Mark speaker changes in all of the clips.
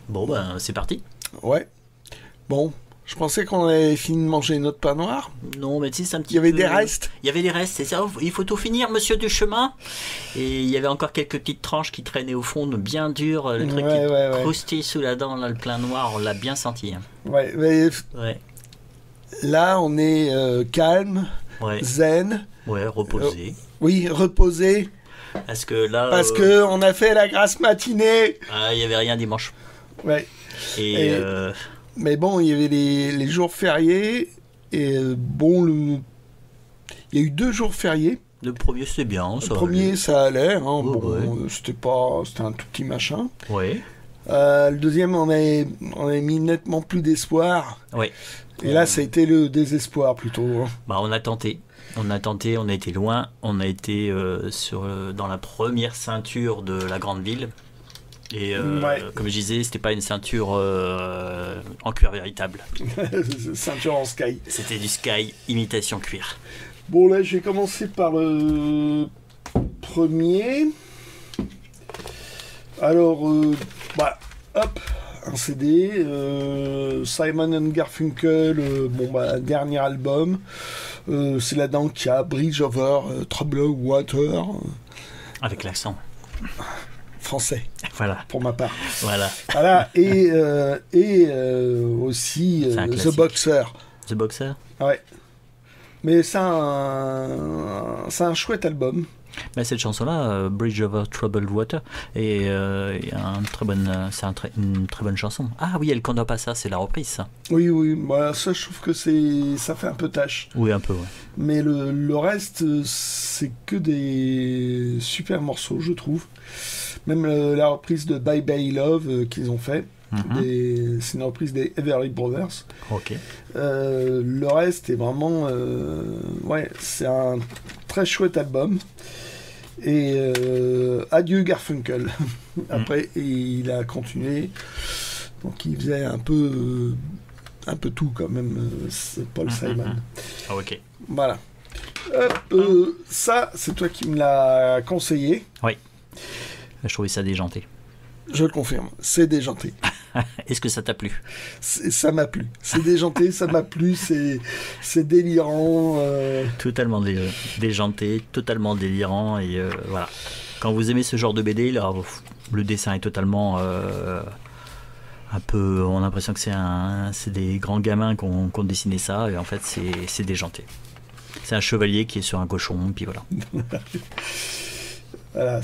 Speaker 1: Bon, ben, c'est parti.
Speaker 2: Ouais. Bon, je pensais qu'on avait fini de manger notre pain noir.
Speaker 1: Non, mais tu sais, c'est un petit
Speaker 2: Il y avait
Speaker 1: peu-
Speaker 2: des restes.
Speaker 1: Il y avait des restes, c'est ça. Il faut tout finir, monsieur du chemin. Et il y avait encore quelques petites tranches qui traînaient au fond, bien dures. Le truc
Speaker 2: Ouais,
Speaker 1: qui
Speaker 2: ouais, ouais.
Speaker 1: croustille sous la dent, là, le plein noir, on l'a bien senti. Hein.
Speaker 2: Ouais, mais
Speaker 1: Ouais,
Speaker 2: là, on est calme,
Speaker 1: ouais,
Speaker 2: zen.
Speaker 1: ouais, reposé.
Speaker 2: Oui, reposé.
Speaker 1: Parce que là,
Speaker 2: Parce que on a fait la grasse matinée.
Speaker 1: il y avait rien dimanche.
Speaker 2: Ouais.
Speaker 1: Et,
Speaker 2: Et- Mais bon, il y avait les jours fériés. Et bon, il y a eu 2 jours fériés.
Speaker 1: le premier, c'était bien. Ça
Speaker 2: Le premier, ça allait. Hein.
Speaker 1: Ouais,
Speaker 2: Bon,
Speaker 1: ouais.
Speaker 2: c'était un tout petit machin.
Speaker 1: Ouais,
Speaker 2: Le deuxième, on avait mis nettement plus d'espoir.
Speaker 1: ouais.
Speaker 2: Et là, ça a été le désespoir plutôt. Hein.
Speaker 1: Bah, on a tenté. On a tenté, on a été loin. On a été dans la première ceinture de la grande ville. Et
Speaker 2: Ouais.
Speaker 1: comme je disais, c'était pas une ceinture en cuir véritable.
Speaker 2: Ceinture en sky.
Speaker 1: C'était du sky imitation cuir.
Speaker 2: Bon, là, je vais commencer par le premier. Alors, hop, un CD. Simon and Garfunkel, dernier album. C'est là-dedans qu'il y a Bridge Over Troubled Water,
Speaker 1: Avec l'accent.
Speaker 2: français,
Speaker 1: Voilà,
Speaker 2: pour ma part.
Speaker 1: voilà.
Speaker 2: Voilà, et aussi
Speaker 1: C'est un
Speaker 2: The
Speaker 1: classique.
Speaker 2: Boxer.
Speaker 1: The Boxer.
Speaker 2: Ouais. Mais c'est un chouette album.
Speaker 1: Mais cette chanson-là, Bridge Over Troubled Water, est une très bonne chanson. Ah oui, elle condamne pas ça, c'est la reprise, ça.
Speaker 2: Oui, oui, voilà, ça je trouve que ça fait un peu tâche.
Speaker 1: Oui, un peu, ouais.
Speaker 2: Mais le reste, c'est que des super morceaux, je trouve. Même la reprise de Bye Bye Love qu'ils ont fait.
Speaker 1: Mhm.
Speaker 2: C'est une reprise des Everly Brothers.
Speaker 1: Ok.
Speaker 2: Le reste est vraiment... ouais, c'est un très chouette album. Et adieu Garfunkel. Après, il a continué. Donc il faisait un peu tout quand même, c'est Paul Simon.
Speaker 1: Ah, ok.
Speaker 2: Voilà. Hop, ça, c'est toi qui me l'as conseillé.
Speaker 1: Je trouvais ça déjanté.
Speaker 2: Je le confirme, c'est déjanté.
Speaker 1: Est-ce que ça t'a plu?
Speaker 2: Ça m'a plu. C'est déjanté, ça m'a plu, c'est délirant.
Speaker 1: Totalement déjanté, totalement délirant. Et voilà. Quand vous aimez ce genre de BD, là, le dessin est totalement... un peu, on a l'impression que c'est des grands gamins qui ont dessiné ça, et en fait c'est déjanté. C'est un chevalier qui est sur un cochon, puis voilà.
Speaker 2: Voilà,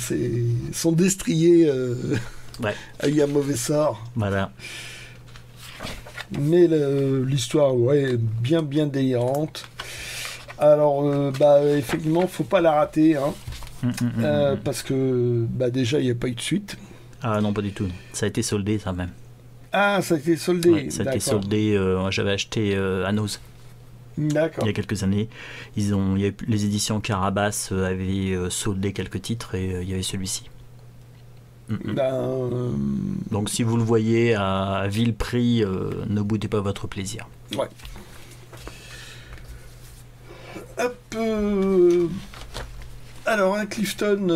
Speaker 2: son destrier
Speaker 1: Ouais,
Speaker 2: a eu un mauvais sort.
Speaker 1: voilà.
Speaker 2: Mais l'histoire, ouais, bien délirante. Alors, effectivement, faut pas la rater, hein, parce que déjà, il n'y a pas eu de suite.
Speaker 1: Ah non, pas du tout. Ça a été soldé, ça même.
Speaker 2: Ah, ça a été soldé.
Speaker 1: Ouais, ça a été
Speaker 2: D'accord.
Speaker 1: soldé. J'avais acheté à Noz
Speaker 2: D'accord.
Speaker 1: il y a quelques années. Il y avait, les éditions Carabas avaient soldé quelques titres et il y avait celui-ci. Donc si vous le voyez à vil prix, ne boudez pas votre plaisir.
Speaker 2: Ouais. Hop. Alors, un Clifton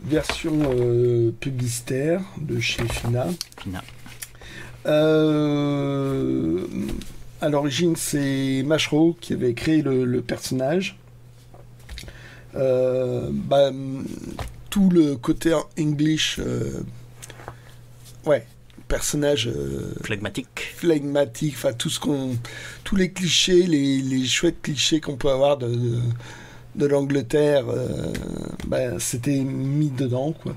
Speaker 2: version publicitaire de chez Fina.
Speaker 1: Fina.
Speaker 2: À l'origine, c'est Mashro qui avait créé le personnage. Tout le côté English, personnage
Speaker 1: Flegmatique.
Speaker 2: flegmatique, enfin tous les clichés, les chouettes clichés qu'on peut avoir de l'Angleterre, c'était mis dedans, quoi.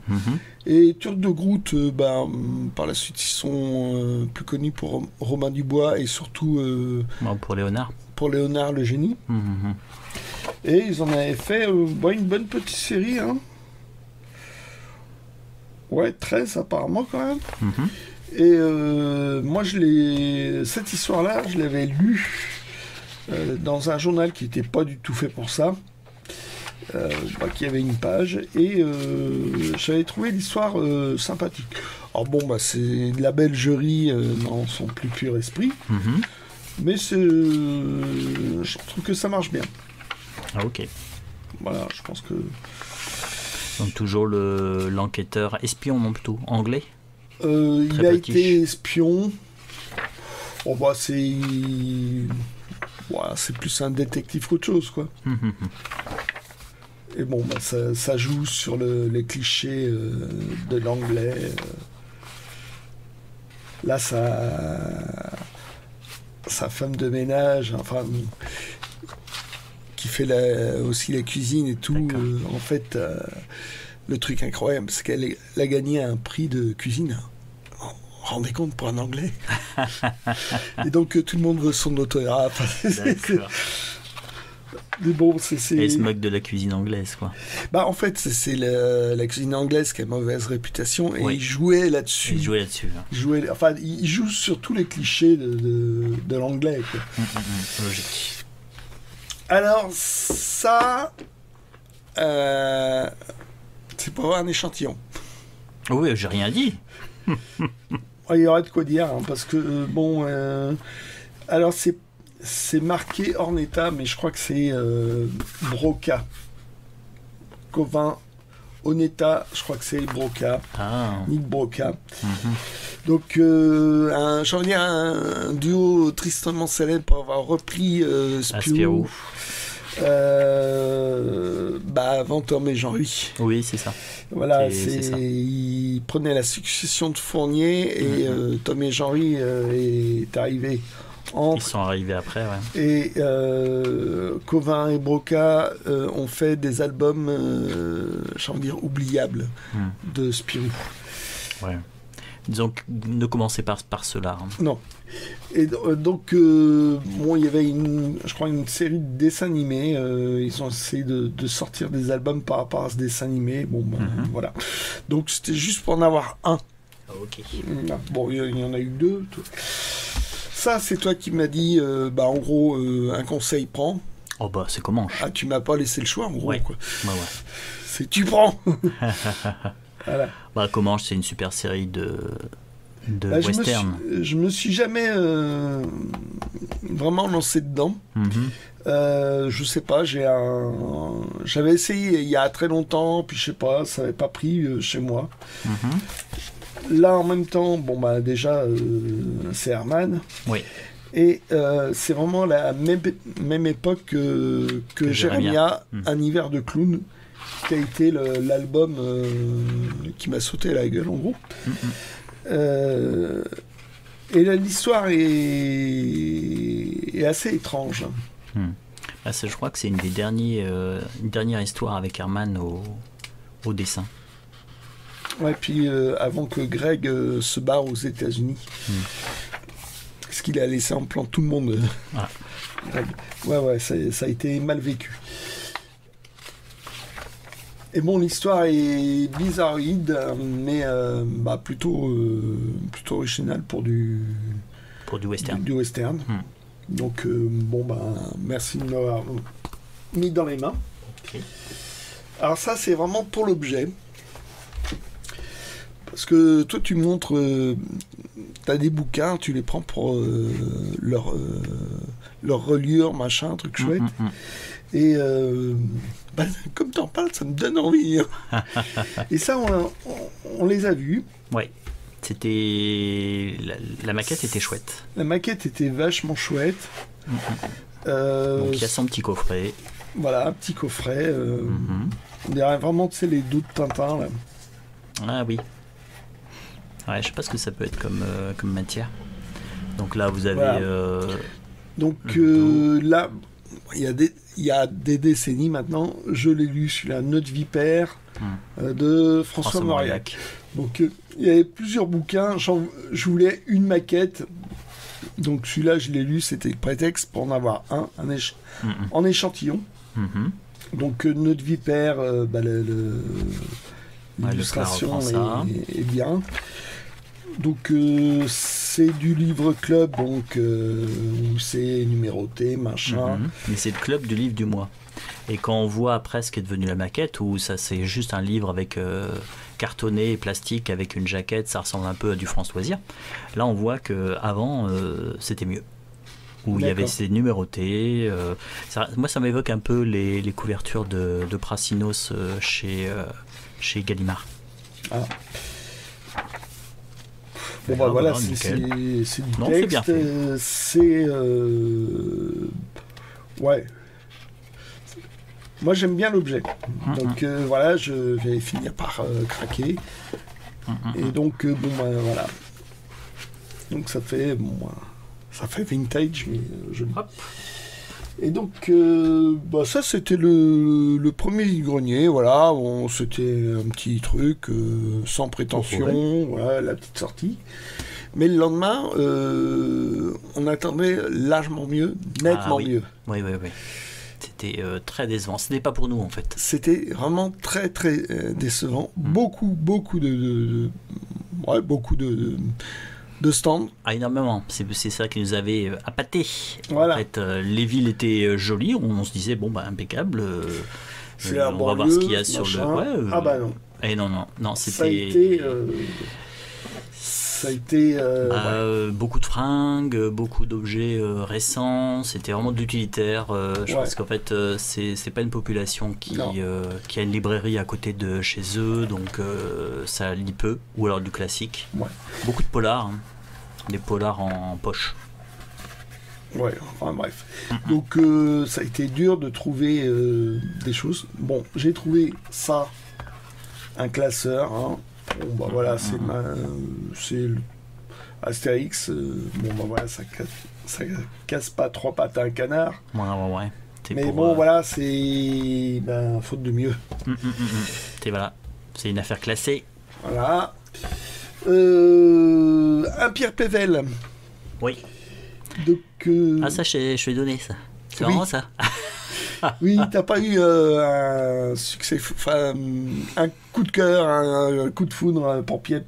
Speaker 2: Et Turc de Groot, par la suite, ils sont plus connus pour Robin Dubois et surtout
Speaker 1: Bon, pour Léonard.
Speaker 2: pour Léonard le génie. Et ils en avaient fait une bonne petite série, hein. Ouais, 13 apparemment quand même. Et moi, cette histoire-là, je l'avais lue dans un journal qui n'était pas du tout fait pour ça. Qui avait une page, et j'avais trouvé l'histoire sympathique. Alors bon, c'est de la belgerie dans son plus pur esprit, mais je trouve que ça marche bien.
Speaker 1: Ah, ok.
Speaker 2: Voilà, je pense que...
Speaker 1: Donc toujours l'enquêteur espion, non, plutôt anglais.
Speaker 2: Il a été espion. Oh, bah, c'est plus un détective qu'autre chose, quoi. Et bon, bah, ça joue sur les clichés de l'anglais. Là, sa femme de ménage, enfin, qui fait aussi la cuisine et tout. En fait, le truc incroyable, c'est qu'elle a gagné un prix de cuisine. Vous vous rendez compte pour un anglais? Et donc, tout le monde veut son autographe. Mais bon,
Speaker 1: Et il se moque de la cuisine anglaise, quoi.
Speaker 2: Bah, en fait, c'est la cuisine anglaise qui a mauvaise réputation et il jouait là-dessus. Il joue sur tous les clichés de l'anglais, quoi.
Speaker 1: Logique.
Speaker 2: Alors, ça, c'est pour avoir un échantillon.
Speaker 1: Oui, j'ai rien dit.
Speaker 2: Il y aurait de quoi dire, hein, parce que, alors c'est marqué Ornetta, mais je crois que c'est Broca. Covin, Onetta, je crois que c'est Broca. Nick Broca. Donc, j'ai envie de dire un duo tristement célèbre pour avoir repris Spirou. Avant Tom et Jean-Louis.
Speaker 1: Oui, c'est ça.
Speaker 2: Voilà, il prenait la succession de Fournier et Tom et Jean-Louis est arrivé.
Speaker 1: Ils sont arrivés après, ouais.
Speaker 2: Et Covin et Broca ont fait des albums, j'ai envie de dire, oubliables de Spirou. Ouais.
Speaker 1: Disons que ne commencez pas par cela. Hein.
Speaker 2: Non. Et donc, il y avait je crois une série de dessins animés. Ils ont essayé de sortir des albums par rapport à ce dessin animé. Voilà. Donc, c'était juste pour en avoir un.
Speaker 1: Ok.
Speaker 2: Bon, il y en a eu deux. Ça, c'est toi qui m'as dit, en gros, un conseil, prends.
Speaker 1: Oh bah, c'est comment?
Speaker 2: Ah, tu m'as pas laissé le choix, en gros, quoi.
Speaker 1: Ouais.
Speaker 2: C'est tu prends. Voilà.
Speaker 1: Bah, Comanche, c'est une super série de western.
Speaker 2: Je me suis jamais vraiment lancé dedans. Je sais pas, j'avais essayé il y a très longtemps, puis je sais pas, ça n'avait pas pris chez moi. Là, en même temps, déjà, c'est Herman.
Speaker 1: Oui.
Speaker 2: Et c'est vraiment la même époque que Jérémia, Un hiver de clown, qui a été l'album qui m'a sauté à la gueule, en gros. Et là, l'histoire est assez étrange.
Speaker 1: Je crois que c'est une dernière histoire avec Herman au dessin.
Speaker 2: Ouais, puis avant que Greg se barre aux États-Unis. Parce qu'il a laissé en plan tout le monde. Greg. Ouais, ça a été mal vécu. Et bon, l'histoire est bizarroïde, mais plutôt originale pour du
Speaker 1: western.
Speaker 2: Du western. Donc, merci de m'avoir mis dans les mains.
Speaker 1: Okay.
Speaker 2: Alors ça, c'est vraiment pour l'objet. Parce que toi, tu montres, t'as des bouquins, tu les prends pour leur reliure, machin, truc chouette. Et comme t'en parles, ça me donne envie. Et ça, on les a vus.
Speaker 1: Ouais. C'était la maquette était chouette.
Speaker 2: La maquette était vachement chouette.
Speaker 1: Donc il y a son petit coffret.
Speaker 2: Voilà, un petit coffret. On dirait vraiment, tu sais, les dos de Tintin là.
Speaker 1: Ah oui. Ouais, je sais pas ce que ça peut être comme matière. Donc là, vous avez. Voilà.
Speaker 2: Donc là, il y a des décennies maintenant, je l'ai lu celui-là, Notre Vipère de François Mauriac. Donc il y avait plusieurs bouquins. Je voulais une maquette. Donc celui-là, je l'ai lu, c'était le prétexte pour en avoir en échantillon. Donc Notre Vipère, l'illustration est bien. Donc c'est du livre club, donc où c'est numéroté, machin.
Speaker 1: Mais c'est le club du livre du mois. Et quand on voit après ce qui est devenu la maquette, où ça c'est juste un livre avec cartonné et plastique avec une jaquette, ça ressemble un peu à du France Loisirs. Là on voit qu'avant c'était mieux. Où il y avait ces numérotés. Moi ça m'évoque un peu les couvertures de Prassinos chez Gallimard.
Speaker 2: Ah. Bon, bah voilà,
Speaker 1: nickel.
Speaker 2: c'est du
Speaker 1: Non, c'est bien
Speaker 2: texte.
Speaker 1: fait.
Speaker 2: C'est. Ouais. Moi, j'aime bien l'objet. Donc, voilà, je vais finir par craquer. Et donc, bon, bah, voilà. Donc, ça fait. Bon, ça fait vintage, mais joli.
Speaker 1: Hop.
Speaker 2: Et donc, bah, ça, c'était le premier vide-grenier. Voilà, bon, c'était un petit truc sans prétention. Voilà, la petite sortie. Mais le lendemain, on attendait largement mieux, nettement mieux.
Speaker 1: Oui. C'était très décevant. Ce n'est pas pour nous, en fait.
Speaker 2: C'était vraiment très, très décevant. Beaucoup de stands.
Speaker 1: Ah, énormément. C'est ça qui nous avait appâté.
Speaker 2: Voilà.
Speaker 1: En fait, les villes étaient jolies. On se disait, bon, bah, impeccable.
Speaker 2: C'est un
Speaker 1: on
Speaker 2: bon
Speaker 1: va voir
Speaker 2: lieu,
Speaker 1: ce qu'il y a sur
Speaker 2: machin.
Speaker 1: le. Ouais,
Speaker 2: Ah bah non.
Speaker 1: Et non, c'était.
Speaker 2: Ça a été.
Speaker 1: Beaucoup de fringues, beaucoup d'objets récents. C'était vraiment de l'utilitaire. Je pense qu'en fait, c'est pas une population qui a une librairie à côté de chez eux, donc ça lit peu, ou alors du classique.
Speaker 2: Ouais.
Speaker 1: Beaucoup de polars, hein. Des polars en poche.
Speaker 2: Ouais, enfin bref. Donc ça a été dur de trouver des choses. Bon, j'ai trouvé ça, un classeur. Hein. Bon, bah voilà, c'est Astérix. Bon, bah voilà, ça casse pas trois pattes à un canard.
Speaker 1: Ouais.
Speaker 2: Mais bon, voilà, c'est faute de mieux.
Speaker 1: Voilà, c'est une affaire classée.
Speaker 2: Voilà. Un Pierre Pével.
Speaker 1: Oui.
Speaker 2: Donc,
Speaker 1: Ah, ça, je vais donner ça. C'est
Speaker 2: oui.
Speaker 1: vraiment ça.
Speaker 2: Oui, t'as pas eu un succès, un coup de cœur, un coup de foudre pour Pierre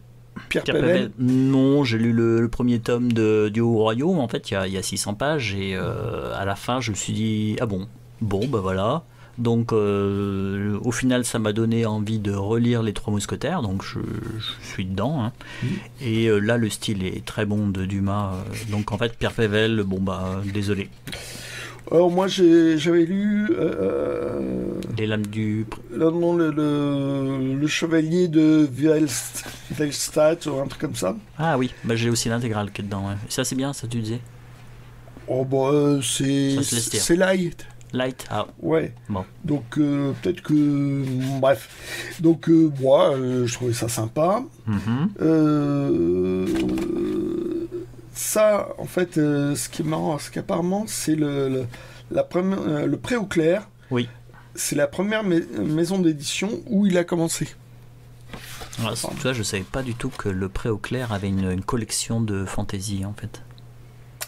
Speaker 2: Pével?
Speaker 1: Non, j'ai lu le premier tome du Haut Royaume. En fait, il y a 600 pages et à la fin, je me suis dit, ah bon, bah voilà. Donc, au final, ça m'a donné envie de relire Les Trois Mousquetaires, donc je suis dedans. Hein. Et là, le style est très bon de Dumas. Donc, en fait, Pierre Pével, bon, bah, désolé.
Speaker 2: Alors, moi, j'avais lu.
Speaker 1: Les lames du.
Speaker 2: Non, le chevalier de Velstadt, ou un truc comme ça.
Speaker 1: Ah oui, bah, j'ai aussi l'intégrale qui est dedans. Ouais. Ça, c'est bien, ça, tu disais?
Speaker 2: Oh, bah, c'est light.
Speaker 1: Light, ah.
Speaker 2: Ouais.
Speaker 1: Bon.
Speaker 2: Donc, peut-être que. Bref. Donc, moi, je trouvais ça sympa. Ça, en fait, ce qui est marrant, c'est qu'apparemment, c'est le Pré au Clair.
Speaker 1: Oui.
Speaker 2: C'est la première maison d'édition où il a commencé.
Speaker 1: Alors, tu vois, je savais pas du tout que le Pré au Clair avait une collection de fantasy, en fait.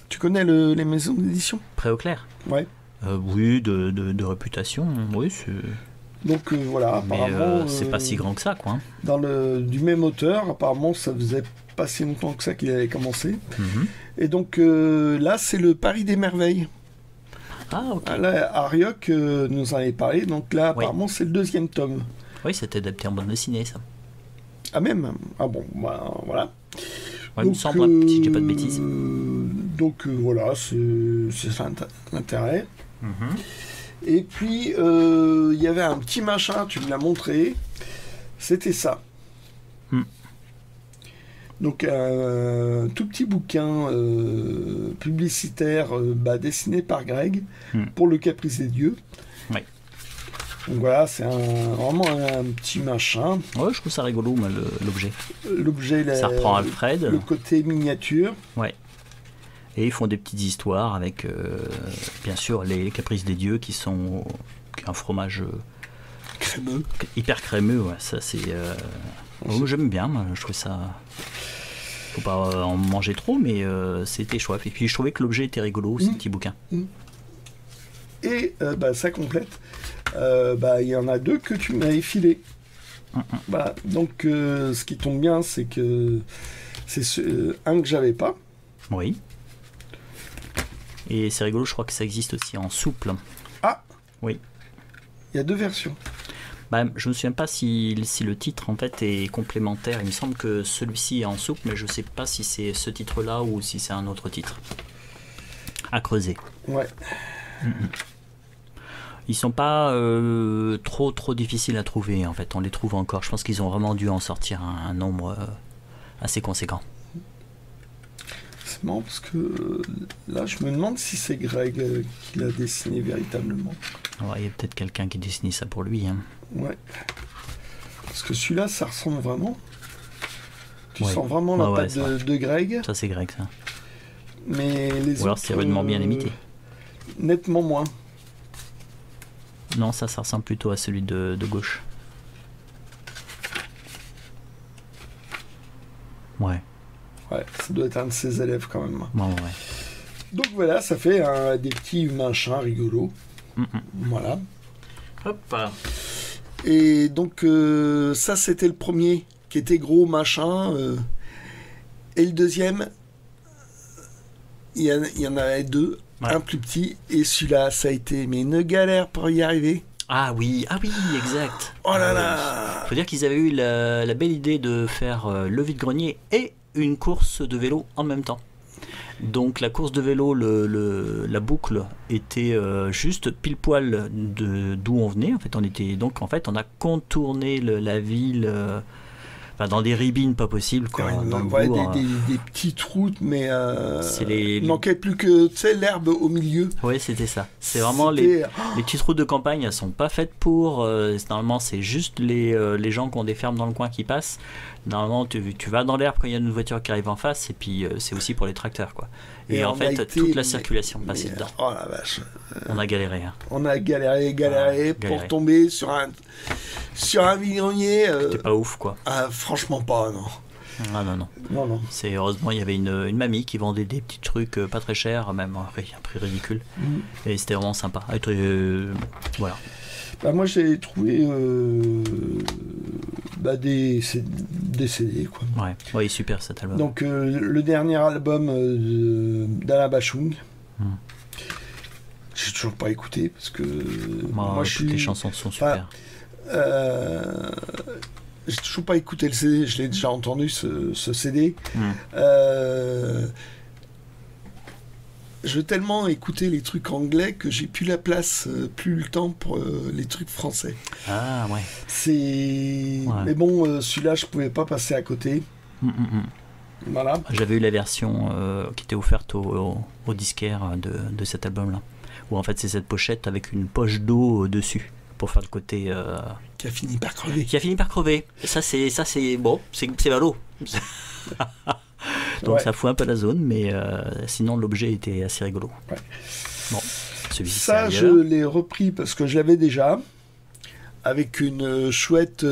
Speaker 2: Tu connais les maisons d'édition?
Speaker 1: Pré au Clair?
Speaker 2: Ouais.
Speaker 1: Oui, de réputation, oui.
Speaker 2: Donc voilà, apparemment.
Speaker 1: Mais c'est pas si grand que ça, quoi.
Speaker 2: Du même auteur, apparemment, ça faisait pas si longtemps que ça qu'il avait commencé. Et donc là, c'est le Paris des Merveilles.
Speaker 1: Ah, ok.
Speaker 2: Là, Arioc nous en avait parlé, donc là, apparemment, c'est le deuxième tome.
Speaker 1: Oui, c'était adapté en bande dessinée, ça.
Speaker 2: Ah, même? Ah bon, bah voilà.
Speaker 1: Ouais, donc, il me semble, si je dis pas de bêtises.
Speaker 2: Donc voilà, c'est ça l'intérêt. Et puis, il y avait un petit machin, tu me l'as montré, c'était ça. Donc, un tout petit bouquin publicitaire dessiné par Greg pour Le Caprice des Dieux.
Speaker 1: Ouais.
Speaker 2: Donc voilà, c'est vraiment un petit machin.
Speaker 1: Ouais, je trouve ça rigolo, moi, l'objet.
Speaker 2: L'objet,
Speaker 1: ça reprend Alfred.
Speaker 2: Le côté miniature.
Speaker 1: Ouais. Et ils font des petites histoires avec, bien sûr, les Caprices des Dieux qui est un fromage
Speaker 2: crémeux.
Speaker 1: Hyper crémeux, ouais. Ça, c'est. J'aime bien, moi, je trouve ça. Faut pas en manger trop, mais c'était chouette. Et puis je trouvais que l'objet était rigolo, ce petit bouquin.
Speaker 2: Et ça complète. Il y en a deux que tu m'avais filé. Voilà. Donc ce qui tombe bien, c'est que c'est un que j'avais pas.
Speaker 1: Oui. Et c'est rigolo, je crois que ça existe aussi en souple.
Speaker 2: Ah.
Speaker 1: Oui.
Speaker 2: Il y a deux versions.
Speaker 1: Je me souviens pas si le titre en fait est complémentaire. Il me semble que celui-ci est en souple, mais je sais pas si c'est ce titre-là ou si c'est un autre titre. À creuser.
Speaker 2: Ouais.
Speaker 1: Ils sont pas trop difficiles à trouver en fait. On les trouve encore. Je pense qu'ils ont vraiment dû en sortir un nombre assez conséquent.
Speaker 2: forcément, parce que là, je me demande si c'est Greg qui l'a dessiné véritablement.
Speaker 1: Il y a peut-être quelqu'un qui dessine ça pour lui. Hein.
Speaker 2: Ouais. Parce que celui-là, ça ressemble vraiment. Tu
Speaker 1: Ouais.
Speaker 2: sens vraiment la patte de Greg.
Speaker 1: Ça, c'est Greg, ça.
Speaker 2: Mais les autres...
Speaker 1: Ou alors c'est rudement bien imité.
Speaker 2: Nettement moins.
Speaker 1: Non, ça ressemble plutôt à celui de gauche. Ouais.
Speaker 2: Ouais, ça doit être un de ses élèves quand même.
Speaker 1: Ouais.
Speaker 2: Donc voilà, ça fait des petits machins rigolos. Voilà.
Speaker 1: Hop.
Speaker 2: Et donc ça, c'était le premier qui était gros, machin. Et le deuxième, il y en avait deux. Ouais. Un plus petit. Et celui-là, ça a été une galère pour y arriver.
Speaker 1: Ah oui, exact.
Speaker 2: Oh là là.
Speaker 1: Faut dire qu'ils avaient eu la belle idée de faire le vide-grenier et une course de vélo en même temps. Donc la course de vélo, la boucle était juste pile poil d'où on venait. On a contourné la ville dans des ribines pas possibles.
Speaker 2: Des petites routes, mais il manquait plus que l'herbe au milieu.
Speaker 1: Oui, c'était ça. C'est vraiment les petites routes de campagne, elles sont pas faites pour. Normalement, c'est juste les gens qui ont des fermes dans le coin qui passent. Normalement, tu vas dans l'herbe quand il y a une voiture qui arrive en face, et puis c'est aussi pour les tracteurs, quoi. Et en fait, toute la circulation passait dedans.
Speaker 2: Oh la vache.
Speaker 1: On a galéré. Hein.
Speaker 2: On a galéré pour tomber sur un vide-grenier.
Speaker 1: C'était pas ouf, quoi.
Speaker 2: Franchement pas, non.
Speaker 1: Ah non. C'est heureusement il y avait une mamie qui vendait des petits trucs pas très chers, même à un prix ridicule. Et c'était vraiment sympa. Voilà.
Speaker 2: Moi j'ai trouvé des CD, quoi.
Speaker 1: Ouais, super cet album.
Speaker 2: Donc le dernier album d'Alain Bachung. J'ai toujours pas écouté parce que
Speaker 1: les chansons sont super.
Speaker 2: J'ai toujours pas écouté le CD, je l'ai déjà entendu ce CD. Je veux tellement écouter les trucs anglais que j'ai plus la place, plus le temps pour les trucs français.
Speaker 1: Ah ouais.
Speaker 2: Mais bon, celui-là je pouvais pas passer à côté. Voilà.
Speaker 1: J'avais eu la version qui était offerte au disquaire de cet album-là, où en fait c'est cette pochette avec une poche d'eau dessus pour faire le côté
Speaker 2: qui a fini par crever.
Speaker 1: Ça c'est bon, c'est valo. Donc ça fout un peu la zone, mais sinon l'objet était assez rigolo.
Speaker 2: Ouais.
Speaker 1: Bon, celui-ci
Speaker 2: ça je l'ai repris parce que je l'avais déjà avec une chouette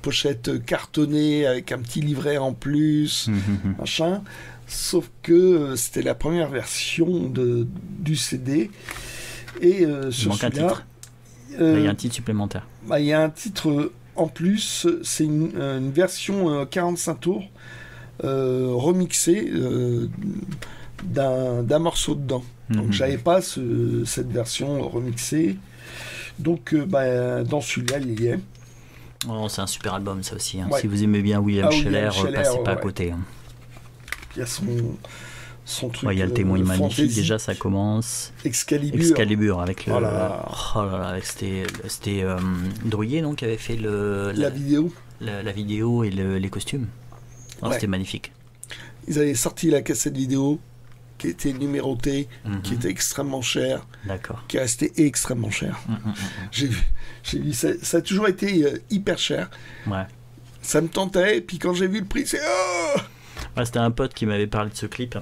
Speaker 2: pochette cartonnée avec un petit livret en plus, machin. Sauf que c'était la première version du CD et sur celui-là.
Speaker 1: Il y a un titre supplémentaire.
Speaker 2: Il y a un titre en plus, c'est une version 45 tours remixée d'un morceau dedans. Donc j'avais pas cette version remixée. Donc dans celui-là, il y est.
Speaker 1: Oh, c'est un super album ça aussi. Hein. Ouais. Si vous aimez bien William Scheller, passez pas à côté. Hein.
Speaker 2: Il y a son truc.
Speaker 1: Il y a le témoin magnifique,
Speaker 2: fantasy.
Speaker 1: Déjà ça commence.
Speaker 2: Excalibur
Speaker 1: avec le. C'était Drouillet qui avait fait
Speaker 2: la vidéo.
Speaker 1: La vidéo et les costumes. C'était magnifique.
Speaker 2: Ils avaient sorti la cassette vidéo qui était numérotée, qui était extrêmement chère.
Speaker 1: D'accord.
Speaker 2: Qui restait extrêmement chère. J'ai vu ça a toujours été hyper cher.
Speaker 1: Ouais.
Speaker 2: Ça me tentait, et puis quand j'ai vu le prix, c'est
Speaker 1: c'était un pote qui m'avait parlé de ce clip.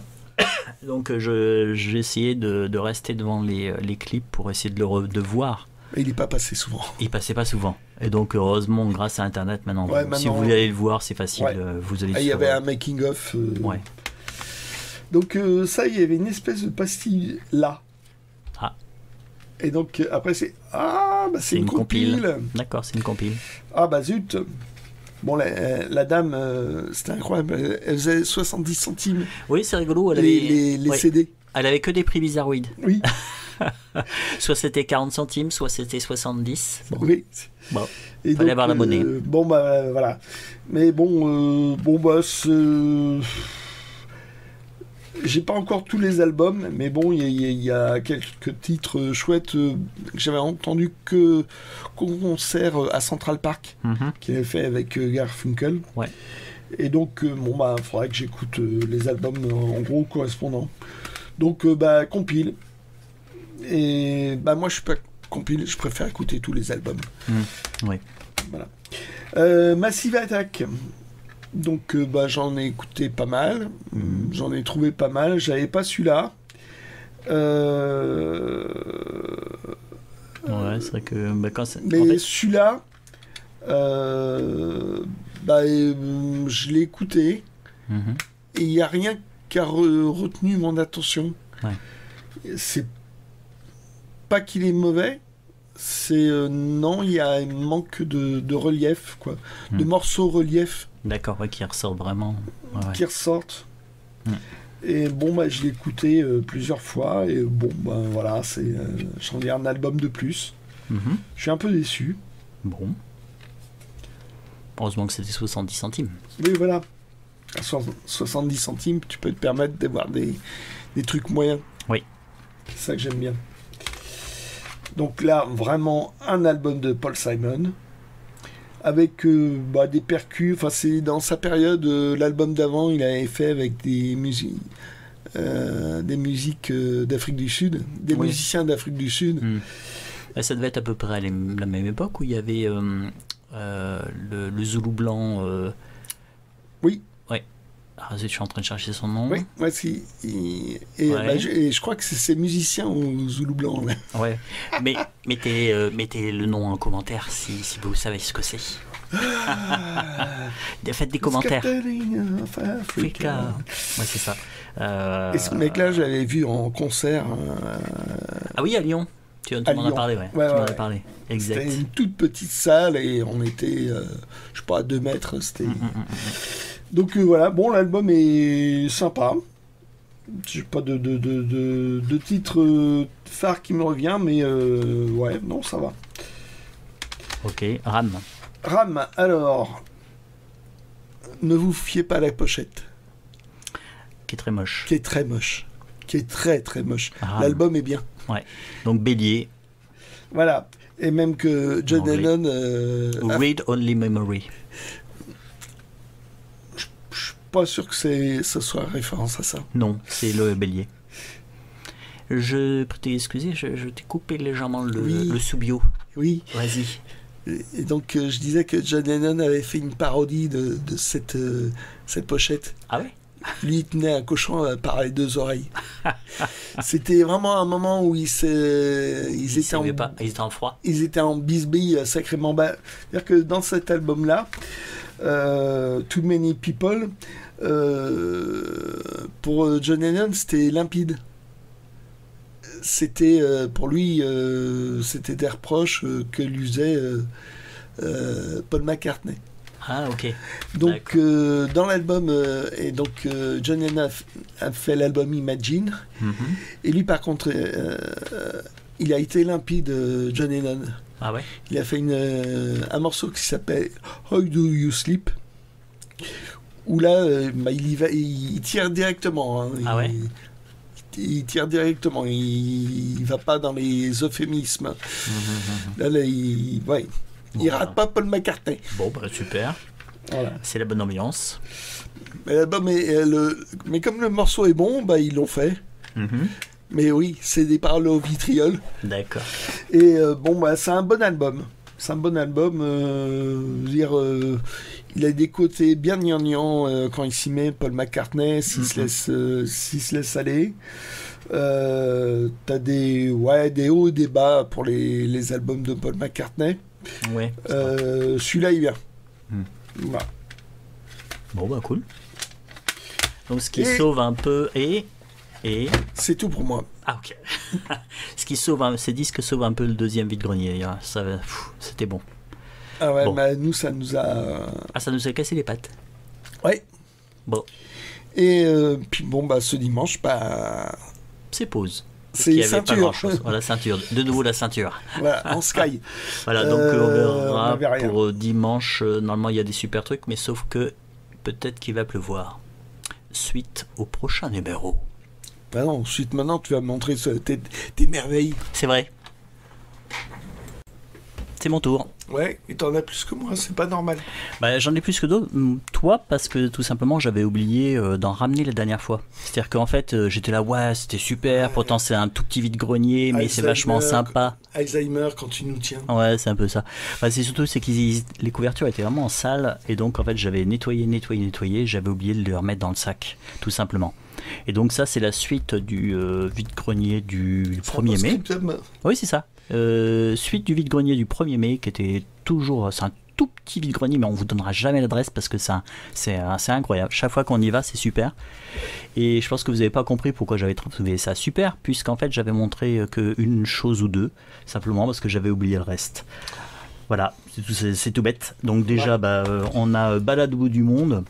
Speaker 1: Donc j'ai essayé de rester devant les clips pour essayer de voir.
Speaker 2: Mais il n'est pas passé souvent.
Speaker 1: Il passait pas souvent. Et donc heureusement, grâce à Internet, maintenant, si vous voulez aller le voir, c'est facile. Vous allez
Speaker 2: il y avait un making of.
Speaker 1: Ouais.
Speaker 2: Donc ça, il y avait une espèce de pastille là.
Speaker 1: Ah.
Speaker 2: Et donc après c'est c'est une compile.
Speaker 1: D'accord, c'est une compile.
Speaker 2: Ah bah zut. Bon, la dame, c'était incroyable, elle faisait 70 centimes.
Speaker 1: Oui, c'est rigolo. Elle
Speaker 2: avait les CD.
Speaker 1: Elle avait que des prix bizarroïdes.
Speaker 2: Oui.
Speaker 1: Soit c'était 40 centimes, soit c'était 70.
Speaker 2: Bon. Oui.
Speaker 1: Bon, il fallait avoir la monnaie.
Speaker 2: Bon, voilà. Mais bon, j'ai pas encore tous les albums, mais bon, il y a quelques titres chouettes que j'avais entendu qu'au concert à Central Park, qu'il avait fait avec Garfunkel.
Speaker 1: Ouais.
Speaker 2: Et donc, bon, bah, il faudrait que j'écoute les albums en gros correspondants. Donc, compile. Et bah, moi, je suis pas compile, je préfère écouter tous les albums.
Speaker 1: Oui.
Speaker 2: Voilà. Massive Attack. Donc, j'en ai écouté pas mal. J'en ai trouvé pas mal. J'avais pas celui-là.
Speaker 1: Ouais, c'est vrai que quand
Speaker 2: mais
Speaker 1: en fait...
Speaker 2: celui-là, je l'ai écouté et il n'y a rien qui a retenu mon attention.
Speaker 1: Ouais.
Speaker 2: C'est pas qu'il est mauvais, c'est non, il y a un manque de relief, quoi, de morceaux relief.
Speaker 1: D'accord, ouais, qui ressort vraiment. Ouais.
Speaker 2: Qui ressortent. Et bon, je l'ai écouté plusieurs fois et bon, voilà, j'en ai un album de plus. Je suis un peu déçu.
Speaker 1: Bon. Heureusement que c'était 70 centimes.
Speaker 2: Oui, voilà. À 70 centimes, tu peux te permettre d'avoir des trucs moyens.
Speaker 1: Oui.
Speaker 2: C'est ça que j'aime bien. Donc là, vraiment, un album de Paul Simon. Avec des percus. Enfin, c'est dans sa période, l'album d'avant, il avait fait avec des musiques d'Afrique du Sud. Des musiciens d'Afrique du Sud.
Speaker 1: Ça devait être à peu près à la même époque où il y avait le Zoulou blanc.
Speaker 2: Oui.
Speaker 1: Ouais. Ah, je suis en train de chercher son nom.
Speaker 2: Oui, je crois que c'est ces musiciens au Zoulou blanc. Là.
Speaker 1: Ouais. Mais mettez le nom en commentaire si vous savez ce que c'est. Faites des commentaires. Africa. Ouais, c'est ça.
Speaker 2: Et ce mec-là, je l'avais vu en concert.
Speaker 1: Ah oui, à Lyon. Tu m'en as parlé, ouais. Tu m'en as parlé. Exact.
Speaker 2: C'était une toute petite salle et on était, je sais pas, à 2 mètres. C'était... Donc voilà, bon, l'album est sympa. J'ai pas de titre phare qui me revient, mais ouais, non, ça va.
Speaker 1: Ok, Ram,
Speaker 2: alors, ne vous fiez pas à la pochette.
Speaker 1: Qui est très moche.
Speaker 2: Qui est très très moche. L'album est bien.
Speaker 1: Ouais. Donc Bélier.
Speaker 2: Voilà. Et même que John Lennon...
Speaker 1: Read Only Memory.
Speaker 2: Je suis pas sûr que ça soit référence à ça.
Speaker 1: Non, c'est le Bélier. Je peux t'excuser, je t'ai coupé légèrement le sous-bio.
Speaker 2: Oui.
Speaker 1: Vas-y.
Speaker 2: Et donc je disais que John Lennon avait fait une parodie de cette pochette.
Speaker 1: Ah ouais?
Speaker 2: Lui, il tenait un cochon par les 2 oreilles. C'était vraiment un moment où ils étaient
Speaker 1: en froid.
Speaker 2: Ils étaient en bisbille sacrément bas. C'est-à-dire que dans cet album-là, Too Many People, pour John Lennon, c'était limpide. C'était, pour lui, c'était des reproches que lui faisait Paul McCartney.
Speaker 1: Ah, ok.
Speaker 2: Donc, dans l'album, John Lennon a fait l'album Imagine. Et lui, par contre, il a été limpide, John Lennon.
Speaker 1: Ah ouais?
Speaker 2: Il a fait un morceau qui s'appelle How Do You Sleep? Où là, il tire directement. Hein.
Speaker 1: Ah ouais?
Speaker 2: Il tire directement. Il va pas dans les euphémismes. Là, il rate pas Paul McCartney.
Speaker 1: Bon, super.
Speaker 2: Voilà.
Speaker 1: C'est la bonne ambiance.
Speaker 2: Mais l'album mais comme le morceau est bon, ils l'ont fait. Mais oui, c'est des paroles au vitriol.
Speaker 1: D'accord.
Speaker 2: Et c'est un bon album. C'est un bon album. Il a des côtés bien gnangnan quand il s'y met, Paul McCartney, s'il se laisse aller. T'as des hauts et des bas pour les albums de Paul McCartney.
Speaker 1: Ouais.
Speaker 2: Celui-là, il vient. Voilà.
Speaker 1: Bon, cool. Donc, ce qui sauve un peu et...
Speaker 2: C'est tout pour moi.
Speaker 1: Ah, ok. Ces disques sauvent un peu le deuxième vide-grenier. C'était bon.
Speaker 2: Ah ouais, bon. Nous, ça nous a...
Speaker 1: ça nous a cassé les pattes.
Speaker 2: Ouais.
Speaker 1: Bon.
Speaker 2: Et puis ce dimanche,
Speaker 1: c'est pause.
Speaker 2: C'est ceinture.
Speaker 1: Voilà, ceinture. De nouveau la ceinture.
Speaker 2: Voilà, en sky.
Speaker 1: Voilà, donc on verra pour dimanche. Normalement, il y a des super trucs, mais sauf que peut-être qu'il va pleuvoir. Suite au prochain numéro.
Speaker 2: Non, ensuite, maintenant, tu vas me montrer tes merveilles.
Speaker 1: C'est vrai. C'est mon tour.
Speaker 2: Ouais, et t'en as plus que moi, c'est pas normal.
Speaker 1: Bah, j'en ai plus que d'autres. Toi, parce que tout simplement, j'avais oublié d'en ramener la dernière fois. C'est-à-dire qu'en fait, j'étais là, ouais, c'était super. Pourtant, c'est un tout petit vide-grenier, mais c'est vachement sympa.
Speaker 2: Alzheimer quand tu nous tiens.
Speaker 1: Ouais, c'est un peu ça. Bah, c'est surtout c'est que les couvertures étaient vraiment sales. Et donc, en fait, j'avais nettoyé. J'avais oublié de les remettre dans le sac, tout simplement. Et donc, ça, c'est la suite du vide-grenier du 1er mai. Oui, c'est ça. Suite du vide-grenier du 1er mai qui était toujours, c'est un tout petit vide-grenier mais on vous donnera jamais l'adresse parce que c'est incroyable, chaque fois qu'on y va c'est super, et je pense que vous n'avez pas compris pourquoi j'avais trouvé ça super, puisqu'en fait j'avais montré qu'une chose ou deux simplement parce que j'avais oublié le reste. Voilà, c'est tout bête. Donc déjà on a Balade au bout du monde.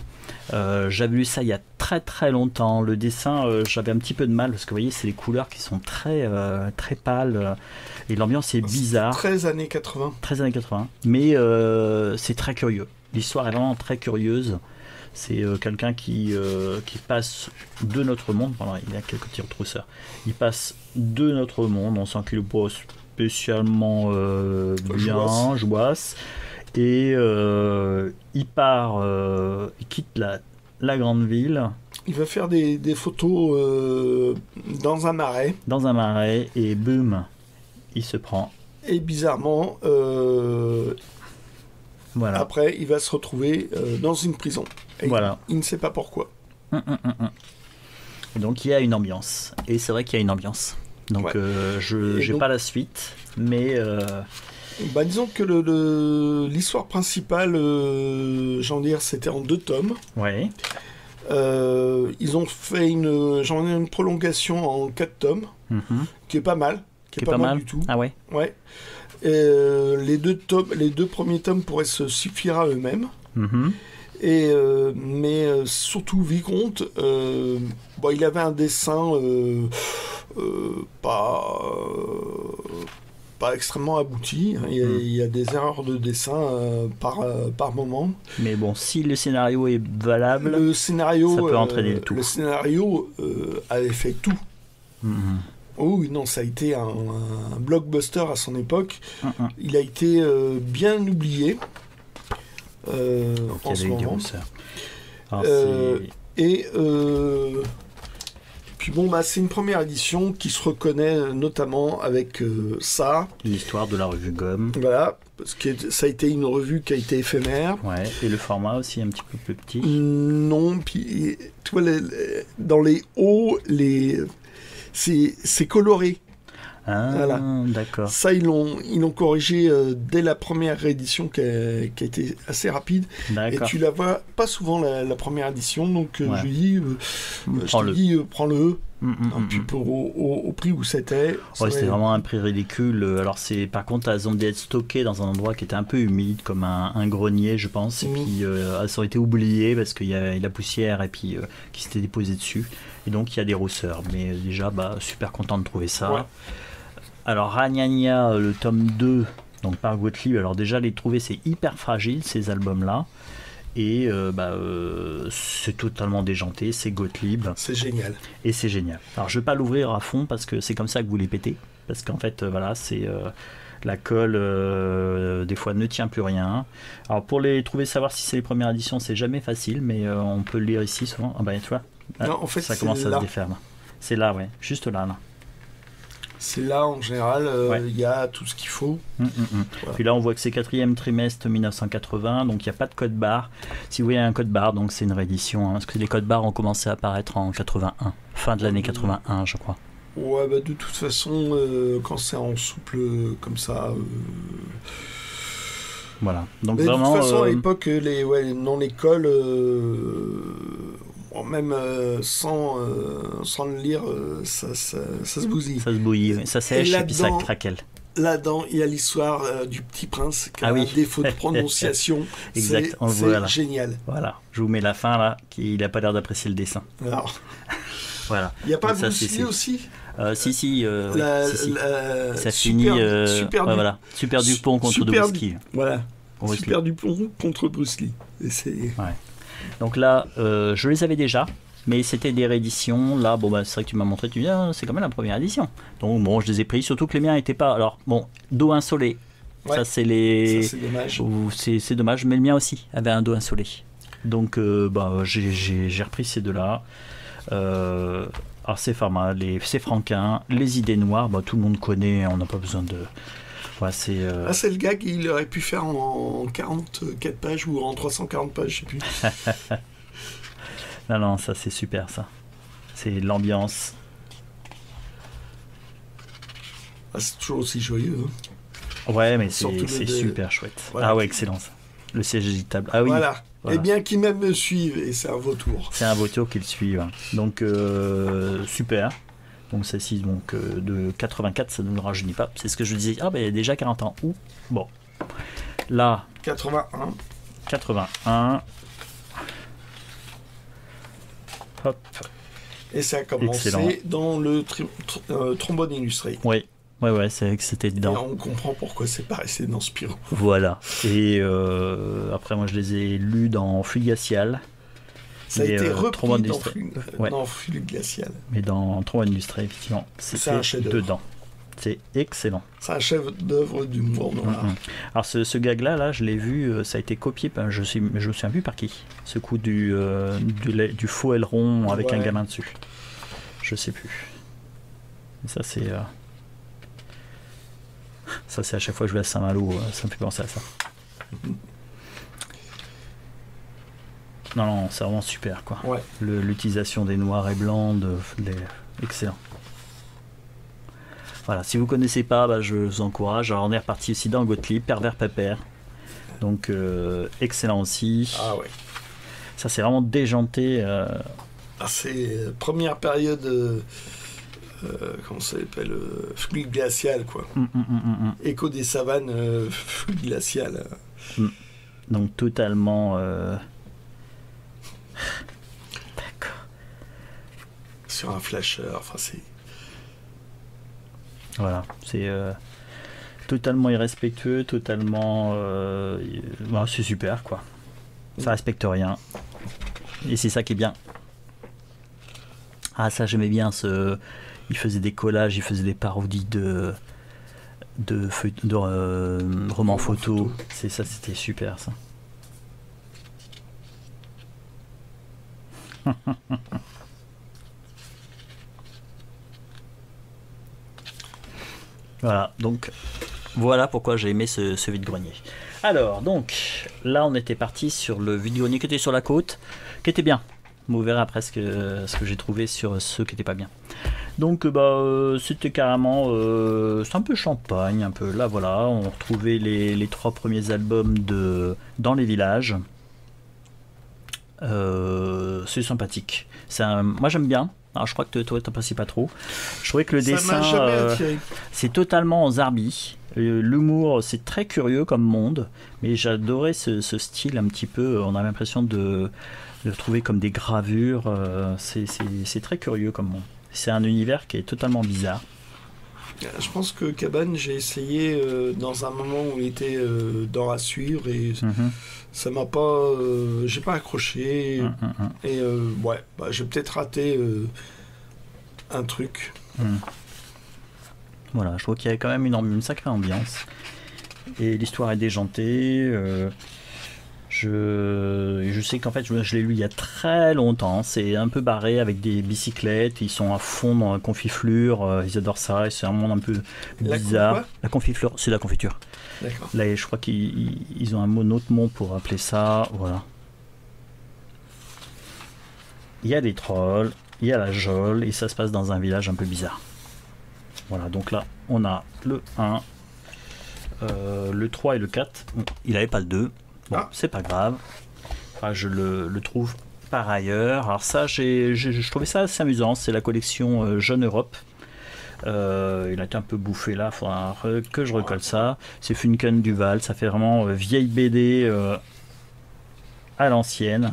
Speaker 1: J'avais lu ça il y a très très longtemps. Le dessin, j'avais un petit peu de mal parce que vous voyez, c'est les couleurs qui sont très très pâles et l'ambiance est bizarre.
Speaker 2: 13 années 80.
Speaker 1: 13 années 80. Mais c'est très curieux. L'histoire est vraiment très curieuse. C'est quelqu'un qui passe de notre monde. Voilà, il y a quelques petits retrousseurs. Il passe de notre monde. On sent qu'il est pas spécialement bien, jouasse. Et il part, il quitte la grande ville.
Speaker 2: Il va faire des photos dans un marais.
Speaker 1: Dans un marais, et boum, il se prend.
Speaker 2: Et bizarrement,
Speaker 1: voilà.
Speaker 2: Après, il va se retrouver dans une prison. Et
Speaker 1: voilà.
Speaker 2: Il ne sait pas pourquoi.
Speaker 1: Et donc il y a une ambiance. Et c'est vrai qu'il y a une ambiance. Donc je n'ai pas la suite, mais...
Speaker 2: Bah, disons que l'histoire principale, c'était en 2 tomes.
Speaker 1: Ouais.
Speaker 2: Ils ont fait une prolongation en 4 tomes, qui est pas mal. Qui est pas mal du tout.
Speaker 1: Ah ouais.
Speaker 2: Ouais. Les 2 premiers tomes pourraient se suffire à eux-mêmes. Et mais surtout Vicomte, il avait un dessin pas extrêmement abouti. Il y a des erreurs de dessin par moment. Mais
Speaker 1: bon, si le scénario est valable,
Speaker 2: le scénario,
Speaker 1: ça peut entraîner le tout.
Speaker 2: Le scénario avait fait tout. Oh oui, non, ça a été un blockbuster à son époque. Il a été bien oublié en ce moment. Puis bon, c'est une première édition qui se reconnaît notamment avec ça.
Speaker 1: L'histoire de la revue Gomme.
Speaker 2: Voilà, parce que ça a été une revue qui a été éphémère.
Speaker 1: Ouais, et le format aussi un petit peu plus petit.
Speaker 2: Non, puis tu vois, dans les hauts, c'est coloré.
Speaker 1: Ah, voilà. D'accord.
Speaker 2: Ça, ils l'ont corrigé dès la première réédition qui a été assez rapide.
Speaker 1: D'accord.
Speaker 2: Et tu la vois pas souvent la première édition, donc je lui dis, prends-le. Puis au prix où c'était.
Speaker 1: C'était vraiment un prix ridicule. Alors par contre, elles ont dû être stockées dans un endroit qui était un peu humide, comme un grenier, je pense. Et puis elles ont été oubliées parce qu'il y a la poussière et puis qui s'était déposée dessus. Et donc il y a des rousseurs. Mais déjà, super content de trouver ça. Ouais. Alors Ragnagna, le tome 2, donc par Gottlieb. Alors déjà, les trouver, c'est hyper fragile, ces albums-là. Et c'est totalement déjanté, c'est Gottlieb.
Speaker 2: C'est génial.
Speaker 1: Et c'est génial. Alors je ne vais pas l'ouvrir à fond parce que c'est comme ça que vous les pétez. Parce qu'en fait, c'est la colle, des fois, ne tient plus rien. Alors pour les trouver, savoir si c'est les premières éditions, c'est jamais facile, mais on peut le lire ici souvent. Ah tu vois,
Speaker 2: non, en fait,
Speaker 1: ça commence à se défaire. C'est là, ouais, juste là.
Speaker 2: C'est là, en général, y a tout ce qu'il faut.
Speaker 1: Voilà. Puis là, on voit que c'est 4e trimestre 1980, donc il n'y a pas de code barre. Si vous voyez un code barre, donc c'est une réédition, parce que les codes barres ont commencé à apparaître en 81, fin de l'année 81, je crois.
Speaker 2: Ouais, de toute façon, quand c'est en souple comme ça...
Speaker 1: Voilà. Donc
Speaker 2: mais
Speaker 1: vraiment,
Speaker 2: de toute façon, à l'époque, dans l'école... même sans le lire, ça se bousille.
Speaker 1: Ça se bouillit, ça sèche et puis ça craquelle.
Speaker 2: Là-dedans, il y a l'histoire du Petit Prince qui a un défaut de prononciation.
Speaker 1: Exact,
Speaker 2: c'est génial.
Speaker 1: Voilà, je vous mets la fin là, il n'a pas l'air d'apprécier le dessin.
Speaker 2: Alors.
Speaker 1: Voilà.
Speaker 2: Il n'y a pas Bruce Lee aussi
Speaker 1: Si. Ça finit. Super Dupont contre Dobzhansky.
Speaker 2: Voilà. Super Dupont contre Bruce Lee. Et c'est...
Speaker 1: Ouais. Donc là, je les avais déjà, mais c'était des rééditions. Là, c'est vrai que tu m'as montré, tu dis, c'est quand même la première édition. Donc bon, je les ai pris, surtout que les miens n'étaient pas... Alors bon, dos insolé,
Speaker 2: Ouais.
Speaker 1: Ça, c'est les.
Speaker 2: Ça, c'est dommage.
Speaker 1: C'est dommage, mais le mien aussi avait un dos insolé. Donc, j'ai repris ces deux-là. Alors, c'est Pharma, c'est Franquin, les idées noires, tout le monde connaît, on n'a pas besoin de. Ouais, c'est.
Speaker 2: Ah, c'est le gars qu'il aurait pu faire en 44 pages ou en 340 pages, je sais plus.
Speaker 1: Non, ça c'est super, ça. C'est l'ambiance.
Speaker 2: Ah, c'est toujours aussi joyeux. Hein.
Speaker 1: Ouais, mais c'est super chouette. Voilà. Ah ouais, excellent ça. Le siège éditable. Ah oui.
Speaker 2: Voilà. Et bien qu'ils même me suivent, et c'est un vautour.
Speaker 1: C'est un vautour qui le suit. Ouais. Donc, super. Donc, celle-ci, de 84, ça ne nous rajeunit pas. C'est ce que je disais. Ah, ben, il y a déjà 40 ans. Ouh. Bon. Là.
Speaker 2: 81.
Speaker 1: 81. Hop.
Speaker 2: Et ça a commencé dans le trombone illustré.
Speaker 1: Oui. Ouais, c'est vrai que c'était dedans.
Speaker 2: Et on comprend pourquoi c'est pas resté dans Spirou.
Speaker 1: Voilà. Et après, moi, je les ai lus dans Flux Glacial.
Speaker 2: Ça a été repris dans Flux Glacial.
Speaker 1: Mais dans Trombone illustré, effectivement, c'était dedans. C'est excellent.
Speaker 2: C'est un chef d'œuvre d'humour noir.
Speaker 1: Alors, ce gag-là, je l'ai vu, ça a été copié, je me souviens plus par qui. Ce coup du faux aileron avec un gamin dessus. Je sais plus. Mais ça, c'est... Ça, c'est à chaque fois que je vais à Saint-Malo, ça me fait penser à ça. Non, c'est vraiment super, quoi.
Speaker 2: Ouais.
Speaker 1: L'utilisation des noirs et blancs, excellent. Voilà, si vous connaissez pas, je vous encourage. Alors, on est reparti aussi dans Gottlieb, Pervers Pépère. Donc, excellent aussi.
Speaker 2: Ah ouais.
Speaker 1: Ça, c'est vraiment déjanté.
Speaker 2: C'est première période... comment ça s'appelle, flux glacial, quoi. Écho des savanes, flux glacial.
Speaker 1: Donc totalement d'accord.
Speaker 2: Sur un flasher, enfin c'est...
Speaker 1: Voilà, c'est totalement irrespectueux, totalement... c'est super, quoi. Ça respecte rien. Et c'est ça qui est bien. Ah, ça, j'aimais bien il faisait des collages, il faisait des parodies de romans photos. C'est ça, c'était super, ça. Voilà, donc voilà pourquoi j'ai aimé ce vide-grenier. Alors, donc, là, on était parti sur le vide-grenier qui était sur la côte, qui était bien. Vous verrez après ce que j'ai trouvé sur ceux qui n'étaient pas bien. Donc c'était carrément c'est un peu champagne, un peu là voilà, on retrouvait les 3 premiers albums dans les villages. C'est sympathique. Moi j'aime bien. Alors je crois que toi t'apprécies pas trop. Je trouvais que le dessin c'est totalement en zarbi. L'humour c'est très curieux comme monde, mais j'adorais ce style un petit peu. On a l'impression de trouver comme des gravures. C'est très curieux comme monde. C'est un univers qui est totalement bizarre.
Speaker 2: Je pense que Cabane, j'ai essayé dans un moment où il était dans à suivre et ça m'a pas... j'ai pas accroché. Et j'ai peut-être raté un truc.
Speaker 1: Voilà, je trouve qu'il y a quand même une sacrée ambiance. Et l'histoire est déjantée. Je sais qu'en fait je l'ai lu il y a très longtemps, c'est un peu barré avec des bicyclettes, ils sont à fond dans la confiflure, ils adorent ça, c'est un monde un peu bizarre. La confiflure, c'est la confiture.
Speaker 2: D'accord.
Speaker 1: Là je crois qu'ils ont un autre mot pour appeler ça, voilà. Il y a des trolls, il y a la geôle et ça se passe dans un village un peu bizarre. Voilà, donc là on a le 1, le 3 et le 4, bon, il n'avait pas le 2. Bon, c'est pas grave. Enfin, je le trouve par ailleurs. Alors ça, je trouvais ça assez amusant. C'est la collection Jeune Europe. Il a été un peu bouffé là. Il faudra que je recolle ça. C'est Funken Duval. Ça fait vraiment vieille BD à l'ancienne.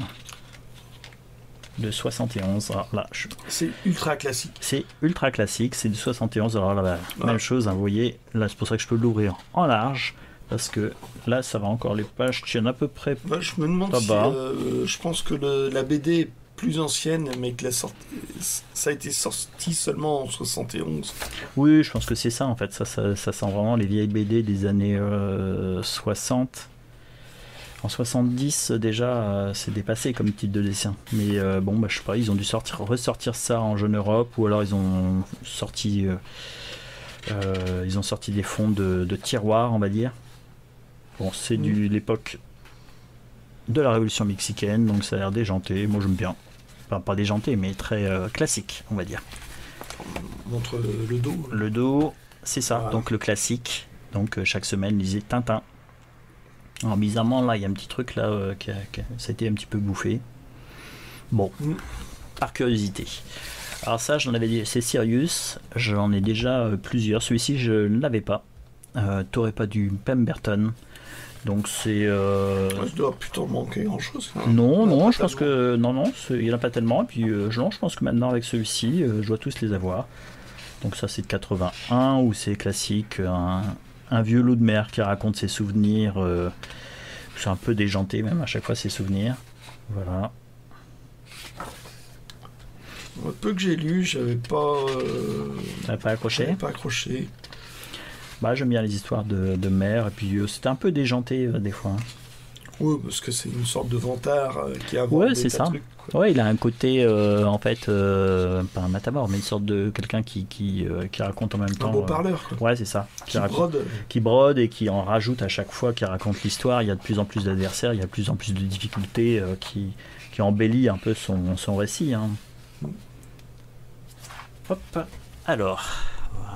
Speaker 1: De 71. Alors là,
Speaker 2: c'est ultra classique.
Speaker 1: C'est ultra classique. C'est de 71. Alors là, même chose. Hein, vous voyez, là, c'est pour ça que je peux l'ouvrir en large. Parce que là, ça va encore, les pages tiennent à peu près.
Speaker 2: Je me demande si je pense que la BD est plus ancienne, mais que ça a été sorti seulement en 71.
Speaker 1: Oui, je pense que c'est ça en fait. Ça sent vraiment les vieilles BD des années 60. En 70 déjà, c'est dépassé comme type de dessin. Mais bon, je sais pas, ils ont dû ressortir ça en jeune Europe, ou alors ils ont sorti des fonds de tiroirs, on va dire. Bon, c'est de l'époque de la Révolution mexicaine, donc ça a l'air déjanté. Moi, j'aime bien. Enfin, pas déjanté, mais très classique, on va dire.
Speaker 2: On montre le dos.
Speaker 1: Le dos, c'est ça.
Speaker 2: Voilà.
Speaker 1: Donc le classique. Donc chaque semaine, lisez Tintin. Alors bizarrement, là, il y a un petit truc là ça a été un petit peu bouffé. Bon, par curiosité. Alors ça, j'en avais dit, c'est Sirius. J'en ai déjà plusieurs. Celui-ci, je ne l'avais pas. T'aurais pas du Pemberton. Donc c'est.
Speaker 2: Ça doit plutôt manquer grand-chose. Hein.
Speaker 1: Non, je pense que non, il n'y en a pas tellement. Et puis non, je pense que maintenant avec celui-ci, je dois tous les avoir. Donc ça, c'est de 81 ou c'est classique, un vieux loup de mer qui raconte ses souvenirs. C'est un peu déjanté même à chaque fois ses souvenirs. Voilà.
Speaker 2: Le peu que j'ai lu, j'avais pas.
Speaker 1: T'as pas accroché?
Speaker 2: J'avais pas accroché.
Speaker 1: Bah, j'aime bien les histoires de mer, et puis c'était un peu déjanté des fois.
Speaker 2: Oui, parce que c'est une sorte de vantard qui a
Speaker 1: Ouais, c'est ça.
Speaker 2: Trucs,
Speaker 1: ouais, il a un côté, en fait, pas un matamor, mais une sorte de quelqu'un qui raconte en même temps.
Speaker 2: Un beau parleur. Quoi.
Speaker 1: Ouais, c'est ça.
Speaker 2: Brode.
Speaker 1: Qui brode et qui en rajoute à chaque fois, qui raconte l'histoire. Il y a de plus en plus d'adversaires, il y a de plus en plus de difficultés qui embellit un peu son récit. Hein. Hop. Alors,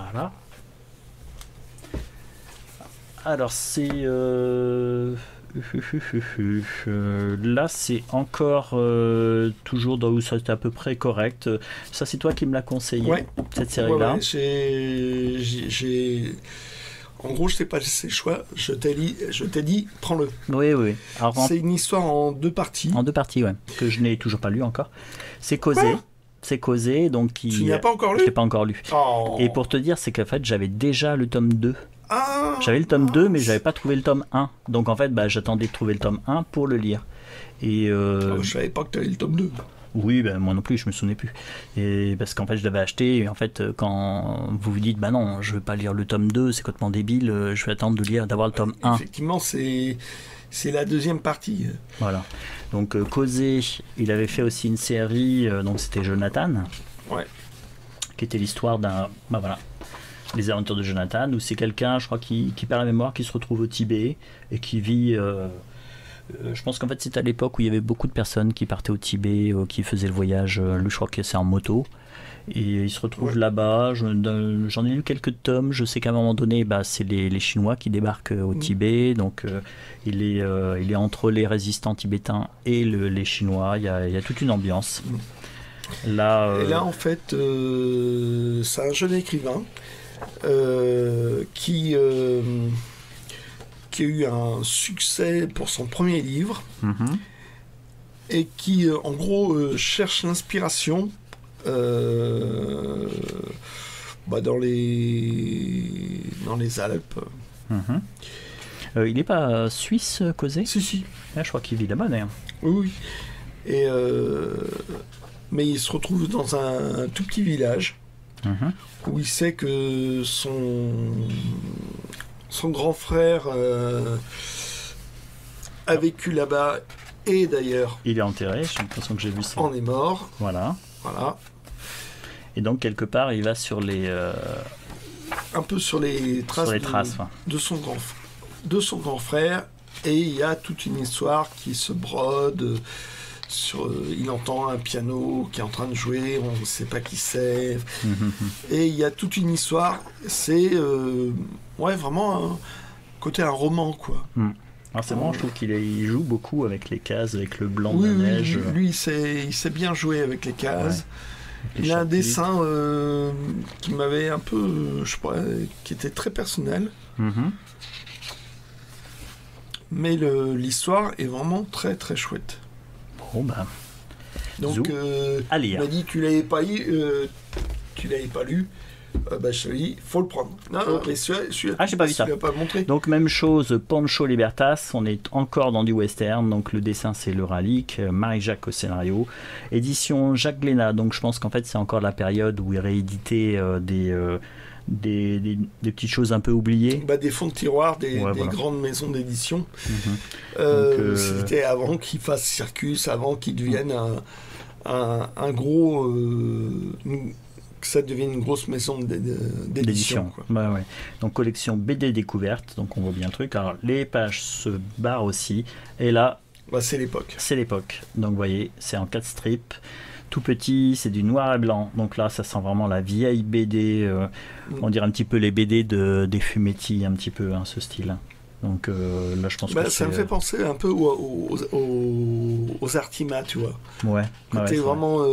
Speaker 1: voilà. Alors c'est là c'est encore toujours dans où ça c'est à peu près correct. Ça c'est toi qui me l'as conseillé, cette série là.
Speaker 2: Ouais, j'ai en gros je t'ai pas laissé le choix, je t'ai dit prends-le.
Speaker 1: Oui. Alors,
Speaker 2: c'est une histoire en 2 parties.
Speaker 1: En 2 parties, ouais, que je n'ai toujours pas lu encore. C'est Causé. C'est Causé, donc qui.
Speaker 2: Tu n'y as pas encore lu?
Speaker 1: Je l'ai pas encore lu.
Speaker 2: Oh.
Speaker 1: Et pour te dire, c'est qu'en fait j'avais déjà le tome 2.
Speaker 2: Ah,
Speaker 1: j'avais le tome 2, mais j'avais pas trouvé le tome 1. Donc en fait, j'attendais de trouver le tome 1 pour le lire. Et
Speaker 2: je savais pas que tu avais le tome 2.
Speaker 1: Oui, moi non plus, je me souvenais plus. Et parce qu'en fait, je l'avais acheté. Et en fait, quand vous vous dites, non, je veux pas lire le tome 2, c'est complètement débile, je vais attendre d'avoir le tome 1.
Speaker 2: Effectivement, c'est la 2e partie.
Speaker 1: Voilà. Donc, Causé, il avait fait aussi une série, donc c'était Jonathan.
Speaker 2: Ouais.
Speaker 1: Qui était l'histoire d'un. Voilà. Les aventures de Jonathan, où c'est quelqu'un, je crois, qui perd la mémoire, qui se retrouve au Tibet et qui vit. Je pense qu'en fait, c'est à l'époque où il y avait beaucoup de personnes qui partaient au Tibet, qui faisaient le voyage. Lui, je crois que c'est en moto. Et il se retrouve là-bas. J'en ai lu quelques tomes. Je sais qu'à un moment donné, c'est les Chinois qui débarquent au Tibet. Donc, il est entre les résistants tibétains et les Chinois. Il y a toute une ambiance. Là,
Speaker 2: et là, en fait, c'est un jeune écrivain. Qui a eu un succès pour son premier livre et qui en gros cherche l'inspiration dans les Alpes.
Speaker 1: Il n'est pas suisse, Causé?
Speaker 2: Si.
Speaker 1: Je crois qu'il vit là-bas d'ailleurs.
Speaker 2: Oui. Et mais il se retrouve dans un tout petit village. Où il sait que son grand frère a vécu là-bas et d'ailleurs
Speaker 1: il est enterré, j'ai l'impression que j'ai vu ça.
Speaker 2: En est mort.
Speaker 1: Voilà. Et donc quelque part il va sur les
Speaker 2: un peu sur les traces, de son grand frère, et il y a toute une histoire qui se brode. Il entend un piano qui est en train de jouer, on ne sait pas qui c'est. Et il y a toute une histoire. C'est vraiment un roman, quoi.
Speaker 1: Alors c'est marrant, je trouve qu'il joue beaucoup avec les cases, avec le blanc de la neige.
Speaker 2: Lui, il sait bien jouer avec les cases. Ouais. Il a un dessin qui m'avait un peu, je sais pas, qui était très personnel. Mais l'histoire est vraiment très très chouette. Donc, il m'a dit que tu l'avais pas lu. Je te dis, faut le prendre. Non, mais celui-là,
Speaker 1: j'ai pas vu ça.
Speaker 2: Tu l'as pas montré.
Speaker 1: Donc même chose, Pancho Libertas, on est encore dans du western, donc le dessin c'est le Ralic, Marie-Jacques au scénario, édition Jacques Glénat, donc je pense qu'en fait c'est encore la période où il rééditait des petites choses un peu oubliées.
Speaker 2: Des fonds de tiroir, des grandes maisons d'édition. C'était avant qu'il fasse Circus, avant qu'il devienne un gros... que ça devienne une grosse maison d'édition.
Speaker 1: Ouais. Donc collection BD découverte, donc on voit bien le truc. Alors les pages se barrent aussi, et là
Speaker 2: c'est l'époque.
Speaker 1: C'est l'époque. Donc vous voyez, c'est en 4 strips, tout petit, c'est du noir et blanc. Donc là, ça sent vraiment la vieille BD. On dirait un petit peu les BD des Fumetti, un petit peu ce style. Donc là, je pense que
Speaker 2: ça me fait penser un peu aux Artima, tu vois.
Speaker 1: Ouais.
Speaker 2: C'était vraiment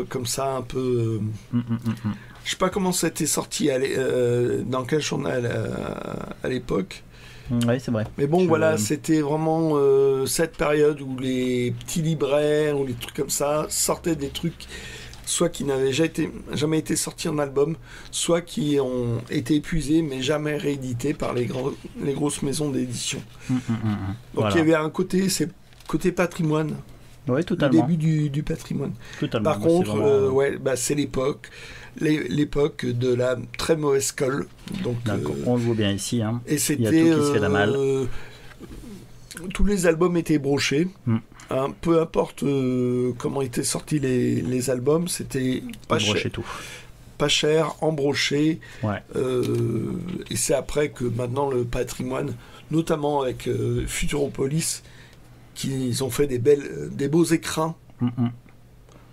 Speaker 2: comme ça, un peu. Je sais pas comment ça a été sorti, dans quel journal à l'époque.
Speaker 1: Oui, c'est vrai.
Speaker 2: Mais bon, c'était vraiment cette période où les petits libraires ou les trucs comme ça sortaient des trucs, soit qui n'avaient jamais été sortis en album, soit qui ont été épuisés mais jamais réédités par les grosses maisons d'édition. Donc il y avait un côté patrimoine.
Speaker 1: Oui, totalement.
Speaker 2: Le début du patrimoine.
Speaker 1: Totalement.
Speaker 2: Par contre, c'est l'époque de la très mauvaise colle. Donc,
Speaker 1: on le voit bien ici.
Speaker 2: Et c'était,
Speaker 1: il y a tout qui se fait la malle.
Speaker 2: Tous les albums étaient brochés. Peu importe comment étaient sortis les albums, c'était pas cher.
Speaker 1: Tout.
Speaker 2: Pas cher, embroché.
Speaker 1: Ouais.
Speaker 2: Et c'est après que maintenant le patrimoine, notamment avec Futuropolis, qu'ils ont fait des beaux écrins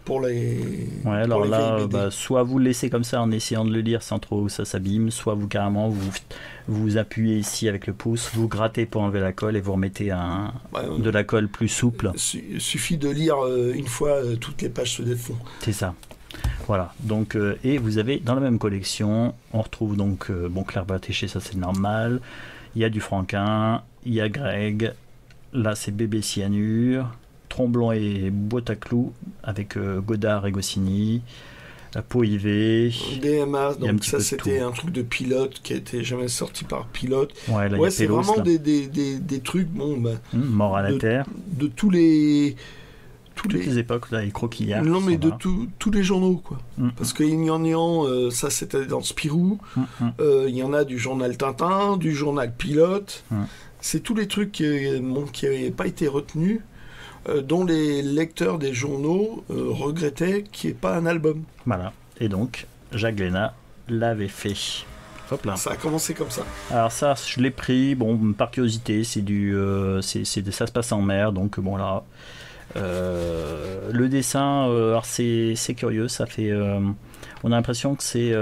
Speaker 2: pour les.
Speaker 1: Ouais, alors là, soit vous le laissez comme ça en essayant de le lire sans trop que ça s'abîme, soit vous carrément vous appuyez ici avec le pouce, vous grattez pour enlever la colle et vous remettez de la colle plus souple.
Speaker 2: Il suffit de lire une fois, toutes les pages se défont.
Speaker 1: C'est ça. Voilà, donc, et vous avez dans la même collection, on retrouve donc Claire Bertéché, ça c'est normal, il y a du Franquin, il y a Greg, là c'est Bébé Cyanure, Tromblon et Boîte à clous avec Godard et Goscinny, Poivet,
Speaker 2: DMA, donc ça c'était un truc de Pilote qui a été jamais sorti par Pilote.
Speaker 1: Ouais,
Speaker 2: c'est Pélos, vraiment des trucs,
Speaker 1: Mort à la terre.
Speaker 2: De toutes les
Speaker 1: époques, là, les croquillards.
Speaker 2: Non, mais de tous les journaux, quoi. Parce que Yin Yang Yang, ça c'était dans Spirou. Il y en a du journal Tintin, du journal Pilote. C'est tous les trucs qui n'avaient pas été retenus, dont les lecteurs des journaux regrettaient qu'il n'y ait pas un album.
Speaker 1: Voilà. Et donc, Jacques Glénat l'avait fait. Hop là.
Speaker 2: Ça a commencé comme ça.
Speaker 1: Alors ça, je l'ai pris, par curiosité, ça se passe en mer, donc bon là... le dessin, alors c'est curieux, ça fait... on a l'impression que c'est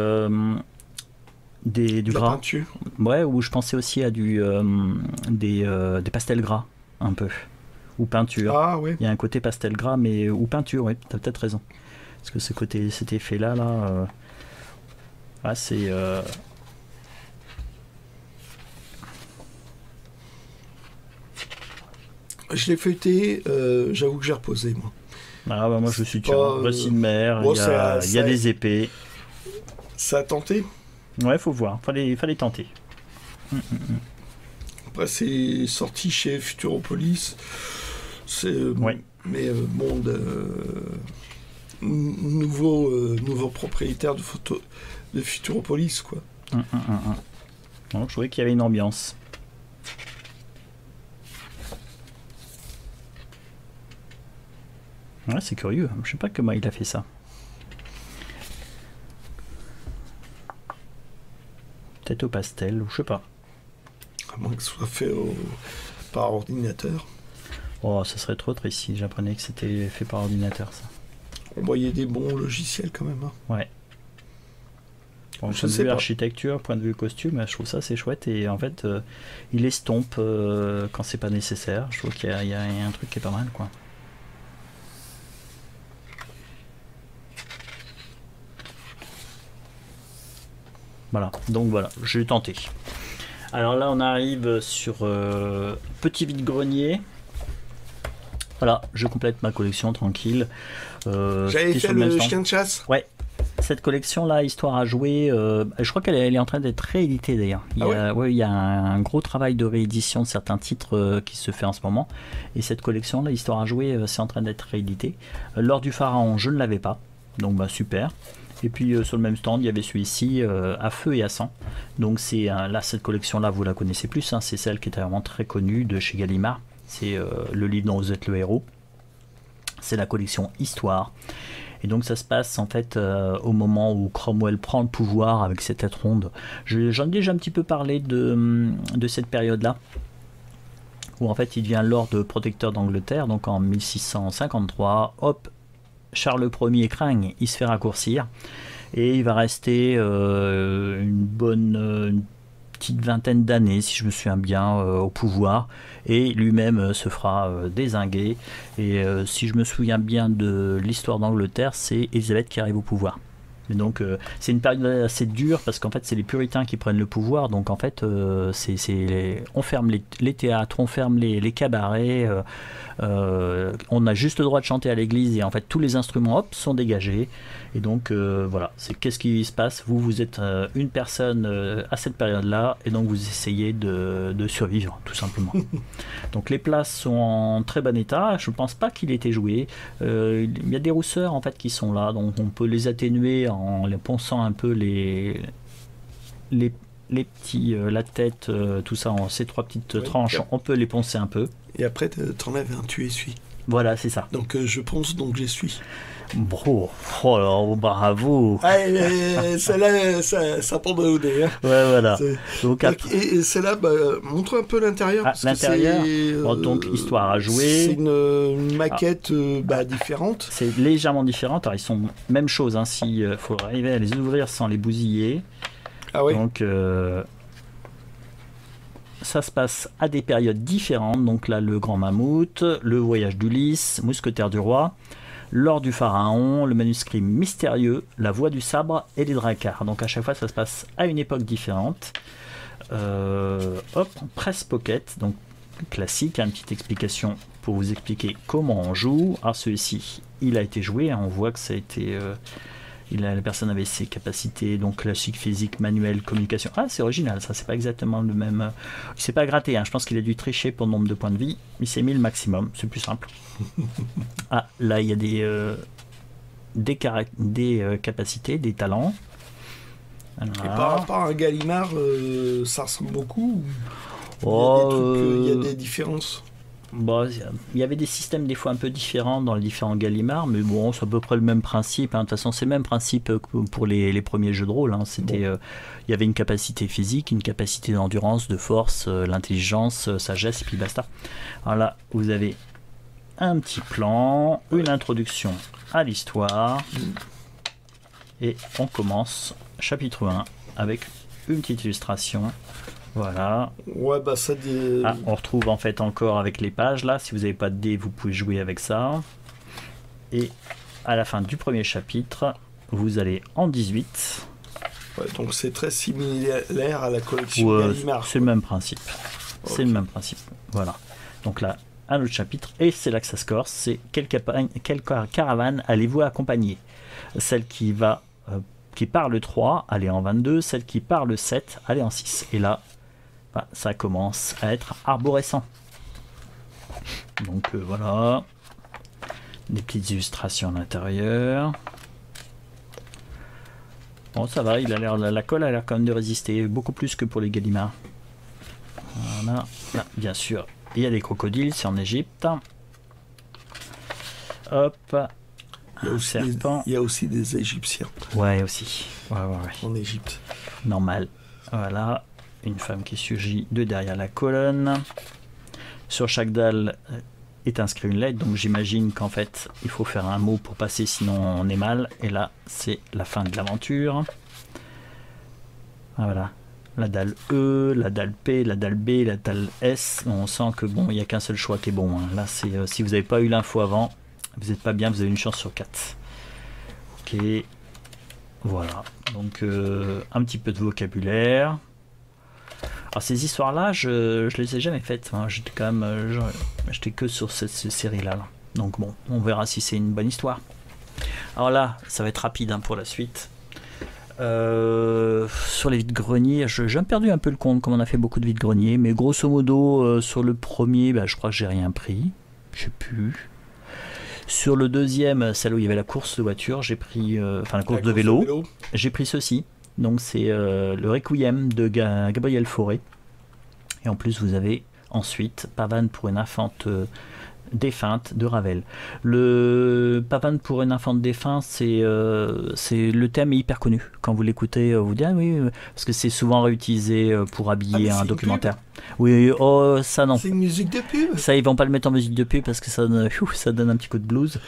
Speaker 1: du gras.
Speaker 2: Peinture.
Speaker 1: Ouais, ou je pensais aussi à des pastels gras, un peu. Ou peinture.
Speaker 2: Ah oui.
Speaker 1: Il y a un côté pastel gras, mais ou peinture, oui, t'as peut-être raison. Parce que cet effet-là, c'est...
Speaker 2: Je l'ai feuilleté, j'avoue que j'ai reposé, moi.
Speaker 1: Ah bah moi je suis sur un récit de mer, il y a des épées.
Speaker 2: Ça a tenté.
Speaker 1: Ouais, faut voir, fallait tenter.
Speaker 2: Après c'est sorti chez Futuropolis. Mais nouveau propriétaire de Futuropolis, quoi.
Speaker 1: Donc, je trouvais qu'il y avait une ambiance. Ouais, c'est curieux. Je sais pas comment il a fait ça. Peut-être au pastel, ou je sais pas.
Speaker 2: À moins que ce soit fait par ordinateur.
Speaker 1: Oh, ça serait trop triste si j'apprenais que c'était fait par ordinateur, ça.
Speaker 2: On voyait des bons logiciels quand même.
Speaker 1: Ouais. Bon, point de vue architecture, point de vue costume, je trouve ça c'est chouette et en fait, il estompe quand c'est pas nécessaire. Je trouve qu'il y a un truc qui est pas mal, quoi. Voilà, donc voilà, j'ai tenté. Alors là, on arrive sur Petit vide-grenier. Voilà, je complète ma collection tranquille.
Speaker 2: J'avais fait le chien de chasse.
Speaker 1: Ouais, cette collection-là, Histoire à jouer, je crois qu'elle est en train d'être rééditée d'ailleurs. Il y a un gros travail de réédition de certains titres qui se fait en ce moment. Et cette collection-là, Histoire à jouer, c'est en train d'être rééditée. L'Or du Pharaon, je ne l'avais pas. Donc super. Et puis sur le même stand, il y avait celui-ci, À feu et à sang. Donc là, cette collection-là, vous la connaissez plus. Hein, c'est celle qui était vraiment très connue de chez Gallimard. C'est le livre dont vous êtes le héros. C'est la collection Histoire. Et donc ça se passe en fait au moment où Cromwell prend le pouvoir avec cette tête ronde. J'en ai déjà un petit peu parlé de cette période-là, où en fait il devient Lord protecteur d'Angleterre, donc en 1653. Hop, Charles Ier craigne, il se fait raccourcir, et il va rester une petite vingtaine d'années, si je me souviens bien, au pouvoir, et lui-même se fera dézinguer. Et si je me souviens bien de l'histoire d'Angleterre, c'est Élisabeth qui arrive au pouvoir. Et donc c'est une période assez dure, parce qu'en fait c'est les puritains qui prennent le pouvoir. Donc en fait on ferme les théâtres, on ferme les cabarets, on a juste le droit de chanter à l'église, et en fait tous les instruments sont dégagés. Et donc voilà, qu'est-ce qui se passe. Vous êtes une personne à cette période-là, et donc vous essayez de survivre tout simplement. Donc les places sont en très bon état. Je ne pense pas qu'il ait été joué. Il y a des rousseurs en fait qui sont là, donc on peut les atténuer en les ponçant un peu les petits, la tête, tout ça, en ces trois petites tranches, on peut les poncer un peu.
Speaker 2: Et après, t'enlèves un tu essuies.
Speaker 1: Voilà, c'est ça.
Speaker 2: Donc je ponce, donc j'essuie.
Speaker 1: Bon, alors, bravo.
Speaker 2: Celle-là, ça prend de l'odé. Hein.
Speaker 1: Ouais, voilà.
Speaker 2: Donc, et celle-là, montre un peu l'intérieur.
Speaker 1: L'intérieur, donc Histoire à jouer.
Speaker 2: C'est une maquette différente.
Speaker 1: C'est légèrement différent. Alors, ils sont même chose. Il faut arriver à les ouvrir sans les bousiller.
Speaker 2: Ah oui.
Speaker 1: Donc, ça se passe à des périodes différentes. Donc là, le Grand Mammouth, le Voyage d'Ulysse, Mousquetaire du Roi, L'Or du Pharaon, le manuscrit mystérieux, La Voix du Sabre et les Dracars. Donc à chaque fois, ça se passe à une époque différente. Presse Pocket, donc classique, une petite explication pour vous expliquer comment on joue. Alors celui-ci, il a été joué, on voit que ça a été... la personne avait ses capacités, donc classique, physique, manuel, communication. Ah, c'est original, ça, c'est pas exactement le même. Il s'est pas gratté, je pense qu'il a dû tricher pour le nombre de points de vie. Il s'est mis le maximum, c'est plus simple. Ah, là, il y a des capacités, des talents.
Speaker 2: Alors. Et par rapport à un Gallimard, ça ressemble beaucoup. Il y a des différences.
Speaker 1: Bon, il y avait des systèmes des fois un peu différents dans les différents Gallimard, mais bon, c'est à peu près le même principe. De toute façon, c'est le même principe que pour les premiers jeux de rôle. C'était, il y avait une capacité physique, une capacité d'endurance, de force, l'intelligence, sagesse, et puis basta. Alors là, vous avez un petit plan, une introduction à l'histoire, et on commence chapitre 1 avec une petite illustration. Voilà.
Speaker 2: Ouais, ça
Speaker 1: on retrouve en fait encore avec les pages là. Si vous n'avez pas de dés, vous pouvez jouer avec ça. Et à la fin du premier chapitre, vous allez en 18.
Speaker 2: Ouais, donc c'est très similaire à la collection Gallimard.
Speaker 1: C'est le même principe. Okay. C'est le même principe. Voilà. Donc là, un autre chapitre. Et c'est là que ça se corse. C'est quelle caravane allez-vous accompagner? Celle qui part le 3, allez en 22. Celle qui part le 7, allez en 6. Et là, ça commence à être arborescent. Donc voilà, des petites illustrations à l'intérieur. Bon, ça va, la colle a l'air quand même de résister beaucoup plus que pour les Gallimard. Voilà, là, bien sûr, il y a des crocodiles, c'est en Égypte. Hop,
Speaker 2: il y a aussi des Égyptiens.
Speaker 1: Ouais, aussi. Ouais.
Speaker 2: En Égypte.
Speaker 1: Normal. Voilà. Une femme qui surgit de derrière la colonne. Sur chaque dalle est inscrit une lettre, donc j'imagine qu'en fait il faut faire un mot pour passer, sinon on est mal. Et là c'est la fin de l'aventure. Voilà, la dalle E, la dalle P, la dalle B, la dalle S. On sent que bon, il n'y a qu'un seul choix qui est bon. Là c'est si vous n'avez pas eu l'info avant, vous n'êtes pas bien, vous avez une chance sur 4. Ok, voilà. Donc un petit peu de vocabulaire. Alors ces histoires-là, je les ai jamais faites. J'étais quand même, j'étais que sur cette série-là. Donc bon, on verra si c'est une bonne histoire. Alors là, ça va être rapide pour la suite. Sur les vides-greniers, j'ai perdu un peu le compte, comme on a fait beaucoup de vides-greniers, mais grosso modo, sur le premier, bah, je crois que j'ai rien pris. Je sais plus. Sur le deuxième, celle où il y avait la course de voiture, j'ai pris, enfin la course de vélo, j'ai pris ceci. Donc c'est le Requiem de Gabriel Fauré. Et en plus, vous avez ensuite Pavane pour une infante défunte de Ravel. Le Pavane pour une infante défunte, c'est le thème est hyper connu. Quand vous l'écoutez, vous dites ah oui, parce que c'est souvent réutilisé pour habiller un documentaire. Oui, oh ça non.
Speaker 2: C'est une musique de pub.
Speaker 1: Ça ils vont pas le mettre en musique de pub parce que ça donne un petit coup de blues.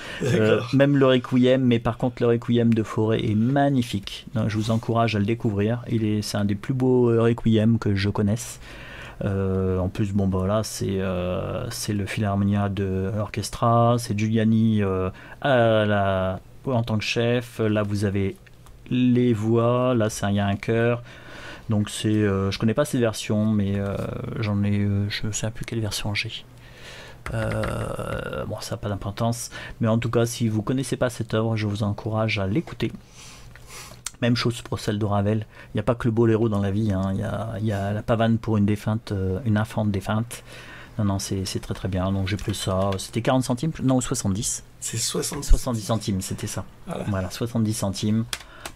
Speaker 1: Même le Requiem, mais par contre le Requiem de Fauré est magnifique. Donc, je vous encourage à le découvrir. C'est un des plus beaux Requiem que je connaisse. En plus, bon, bah, là, c'est le Philharmonia de l'orchestra, c'est Giuliani en tant que chef. Là, vous avez les voix, là, il y a un chœur. Donc, je connais pas ces versions, mais je ne sais plus quelle version j'ai. Bon, ça n'a pas d'importance, mais en tout cas, si vous connaissez pas cette œuvre, je vous encourage à l'écouter. Même chose pour celle de Ravel. Il n'y a pas que le boléro dans la vie. Hein. Il y a la pavane pour une infante défunte. Non, c'est très très bien. Donc j'ai pris ça. C'était 40 centimes. Non, 70.
Speaker 2: C'est
Speaker 1: 70 centimes, c'était ça. Voilà, 70 centimes.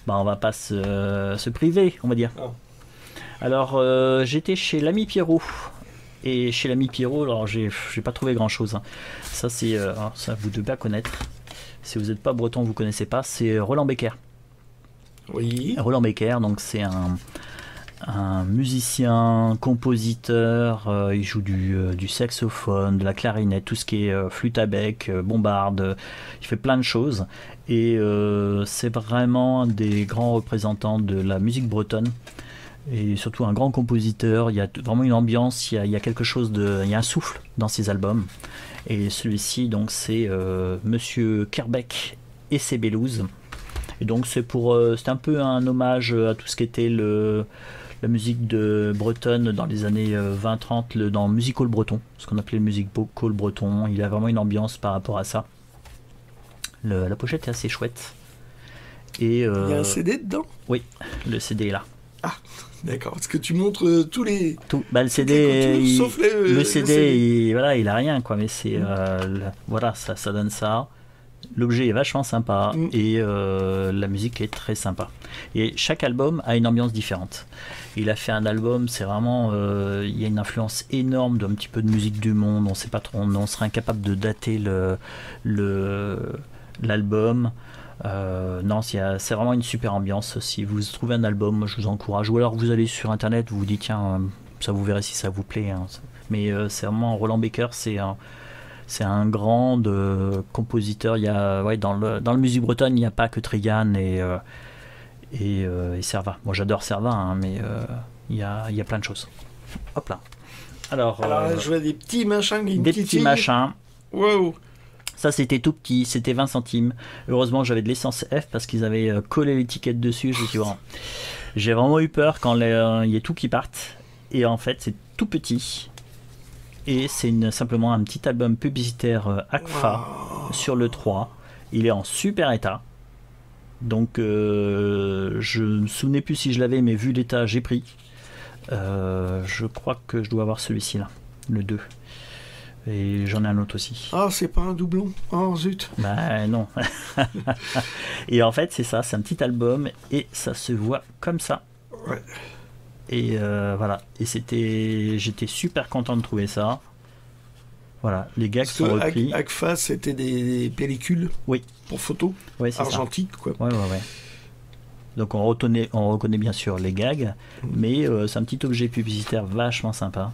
Speaker 1: Bah, on va pas se priver, on va dire. Oh. Alors, j'étais chez l'ami Pierrot. Et chez l'ami Pierrot, alors j'ai pas trouvé grand chose. Hein. Ça, ça vous devez pas connaître. Si vous n'êtes pas breton, vous connaissez pas. C'est Roland Becker.
Speaker 2: Oui.
Speaker 1: Roland Becker, donc c'est un musicien, compositeur, il joue du saxophone, de la clarinette, tout ce qui est flûte à bec, bombarde, il fait plein de choses et c'est vraiment un des grands représentants de la musique bretonne et surtout un grand compositeur. Il y a vraiment une ambiance, il y a quelque chose il y a un souffle dans ses albums et celui-ci donc c'est Monsieur Kerbeck et ses Belouses. Et donc c'est un peu un hommage à tout ce qui était la musique de bretonne dans les années 20-30, dans le music hall breton, ce qu'on appelait le music hall breton. Il a vraiment une ambiance par rapport à ça. La pochette est assez chouette. Et,
Speaker 2: il y a un CD dedans ?
Speaker 1: Oui, le CD est là.
Speaker 2: Ah, d'accord. Est-ce que tu montres
Speaker 1: le CD,
Speaker 2: sauf le
Speaker 1: CD. Il a rien quoi, mais c'est voilà, ça donne ça. L'objet est vachement sympa et la musique est très sympa. Et chaque album a une ambiance différente. Il a fait un album, c'est vraiment, il y a une influence énorme d'un petit peu de musique du monde. On sait pas trop, on serait incapable de dater l'album. Non, c'est vraiment une super ambiance. Si vous trouvez un album, moi, je vous encourage. Ou alors vous allez sur internet, vous vous dites tiens, ça vous verrez si ça vous plaît. Hein. Mais c'est vraiment Roland Becker, c'est un grand compositeur. Il y a, dans le musique bretonne, il n'y a pas que Trigan et Servat. Moi j'adore Servat, hein, mais il y a plein de choses. Hop là. Alors
Speaker 2: je vois des petits machins.
Speaker 1: Des petits machins.
Speaker 2: Wow.
Speaker 1: Ça c'était tout petit, c'était 20 centimes. Heureusement j'avais de l'essence F parce qu'ils avaient collé l'étiquette dessus. J'ai vraiment eu peur quand il y a tout qui parte. Et en fait c'est tout petit. Et c'est simplement un petit album publicitaire ACFA sur le 3. Il est en super état. Donc je ne me souvenais plus si je l'avais, mais vu l'état, j'ai pris. Je crois que je dois avoir celui-ci là, le 2. Et j'en ai un autre aussi.
Speaker 2: Ah, c'est pas un doublon. Oh zut.
Speaker 1: Bah non. Et en fait, c'est ça, c'est un petit album et ça se voit comme ça.
Speaker 2: Ouais.
Speaker 1: Et voilà. Et j'étais super content de trouver ça. Voilà, les gags sont repris.
Speaker 2: ACFA, c'était des pellicules.
Speaker 1: Oui.
Speaker 2: Pour photo.
Speaker 1: Ouais, c'est
Speaker 2: argentique, quoi.
Speaker 1: Ouais. Donc on reconnaît bien sûr les gags, mais c'est un petit objet publicitaire vachement sympa.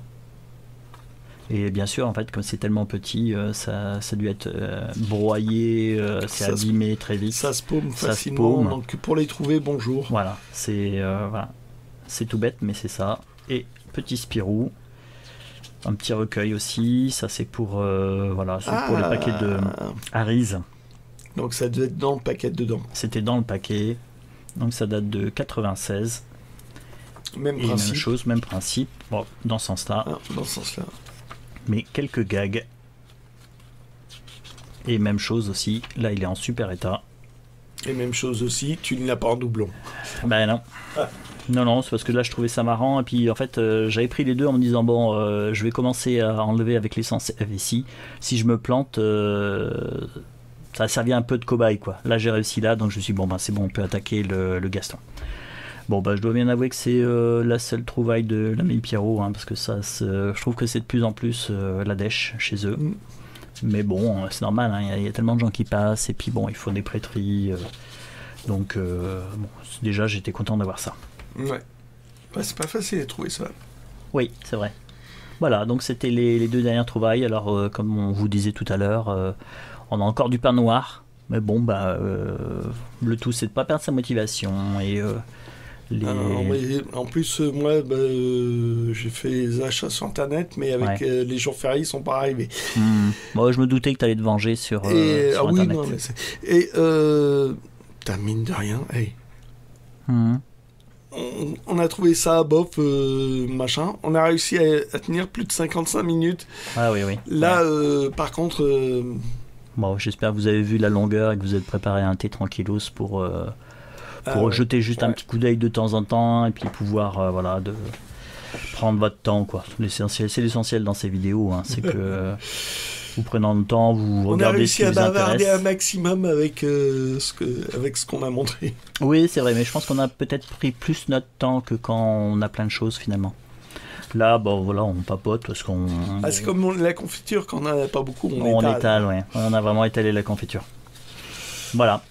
Speaker 1: Et bien sûr, en fait, comme c'est tellement petit, ça a dû être broyé, c'est abîmé très vite.
Speaker 2: Ça se paume facilement, donc pour les trouver, bonjour.
Speaker 1: Voilà, c'est tout bête, mais c'est ça. Et petit Spirou, un petit recueil aussi, ça c'est pour, pour les paquets de Harry's.
Speaker 2: Donc ça devait être dans le paquet dedans.
Speaker 1: C'était dans le paquet, donc ça date de 96.
Speaker 2: Même principe.
Speaker 1: Même principe, bon, dans ce sens-là.
Speaker 2: Dans ce sens-là.
Speaker 1: Mais quelques gags. Et même chose aussi, là il est en super état.
Speaker 2: Et même chose aussi, tu ne l'as pas en doublon.
Speaker 1: Ben non. Non, c'est parce que là je trouvais ça marrant. Et puis en fait, j'avais pris les deux en me disant bon, je vais commencer à enlever avec l'essence FSI. Si je me plante, ça a servi un peu de cobaye quoi. Là j'ai réussi là, donc je me suis dit, bon, ben c'est bon, on peut attaquer le Gaston. Bon, bah je dois bien avouer que c'est la seule trouvaille de l'ami Pierrot, hein, parce que ça, je trouve que c'est de plus en plus la dèche chez eux. Mais bon, c'est normal, hein, y a tellement de gens qui passent, et puis bon, il faut des prêteries. Donc, bon, déjà, j'étais content d'avoir ça.
Speaker 2: Ouais. Bah, c'est pas facile à trouver ça.
Speaker 1: Oui, c'est vrai. Voilà, donc c'était les deux dernières trouvailles. Alors, comme on vous disait tout à l'heure, on a encore du pain noir. Mais bon, bah, le tout, c'est de pas perdre sa motivation. Et
Speaker 2: en plus, moi, j'ai fait les achats sur Internet, mais avec les jours fériés, ils sont pas arrivés.
Speaker 1: Moi, je me doutais que tu allais te venger sur Internet.
Speaker 2: Oui, non, mais t'as mine de rien, hey. On a trouvé ça bof, machin. On a réussi à tenir plus de 55 minutes.
Speaker 1: Ah oui.
Speaker 2: Là, par contre...
Speaker 1: Bon, j'espère que vous avez vu la longueur et que vous êtes préparé un thé tranquillos pour jeter juste un petit coup d'œil de temps en temps et puis pouvoir de prendre votre temps quoi. C'est l'essentiel dans ces vidéos, hein, c'est que vous prenez le temps, vous regardez ce qui vous intéresse. On a réussi à bavarder
Speaker 2: un maximum avec ce qu'on a montré.
Speaker 1: Oui, c'est vrai, mais je pense qu'on a peut-être pris plus notre temps que quand on a plein de choses finalement. Là, bon voilà, on papote parce qu'on...
Speaker 2: c'est comme la confiture, quand on n'en a pas beaucoup,
Speaker 1: on étale, ouais. On a vraiment étalé la confiture. Voilà.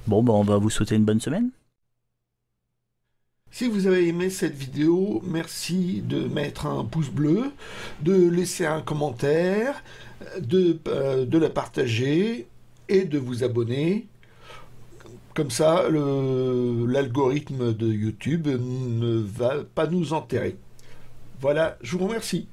Speaker 1: Bon, on va vous souhaiter une bonne semaine.
Speaker 2: Si vous avez aimé cette vidéo, merci de mettre un pouce bleu, de laisser un commentaire, de la partager et de vous abonner. Comme ça, l'algorithme de YouTube ne va pas nous enterrer. Voilà, je vous remercie.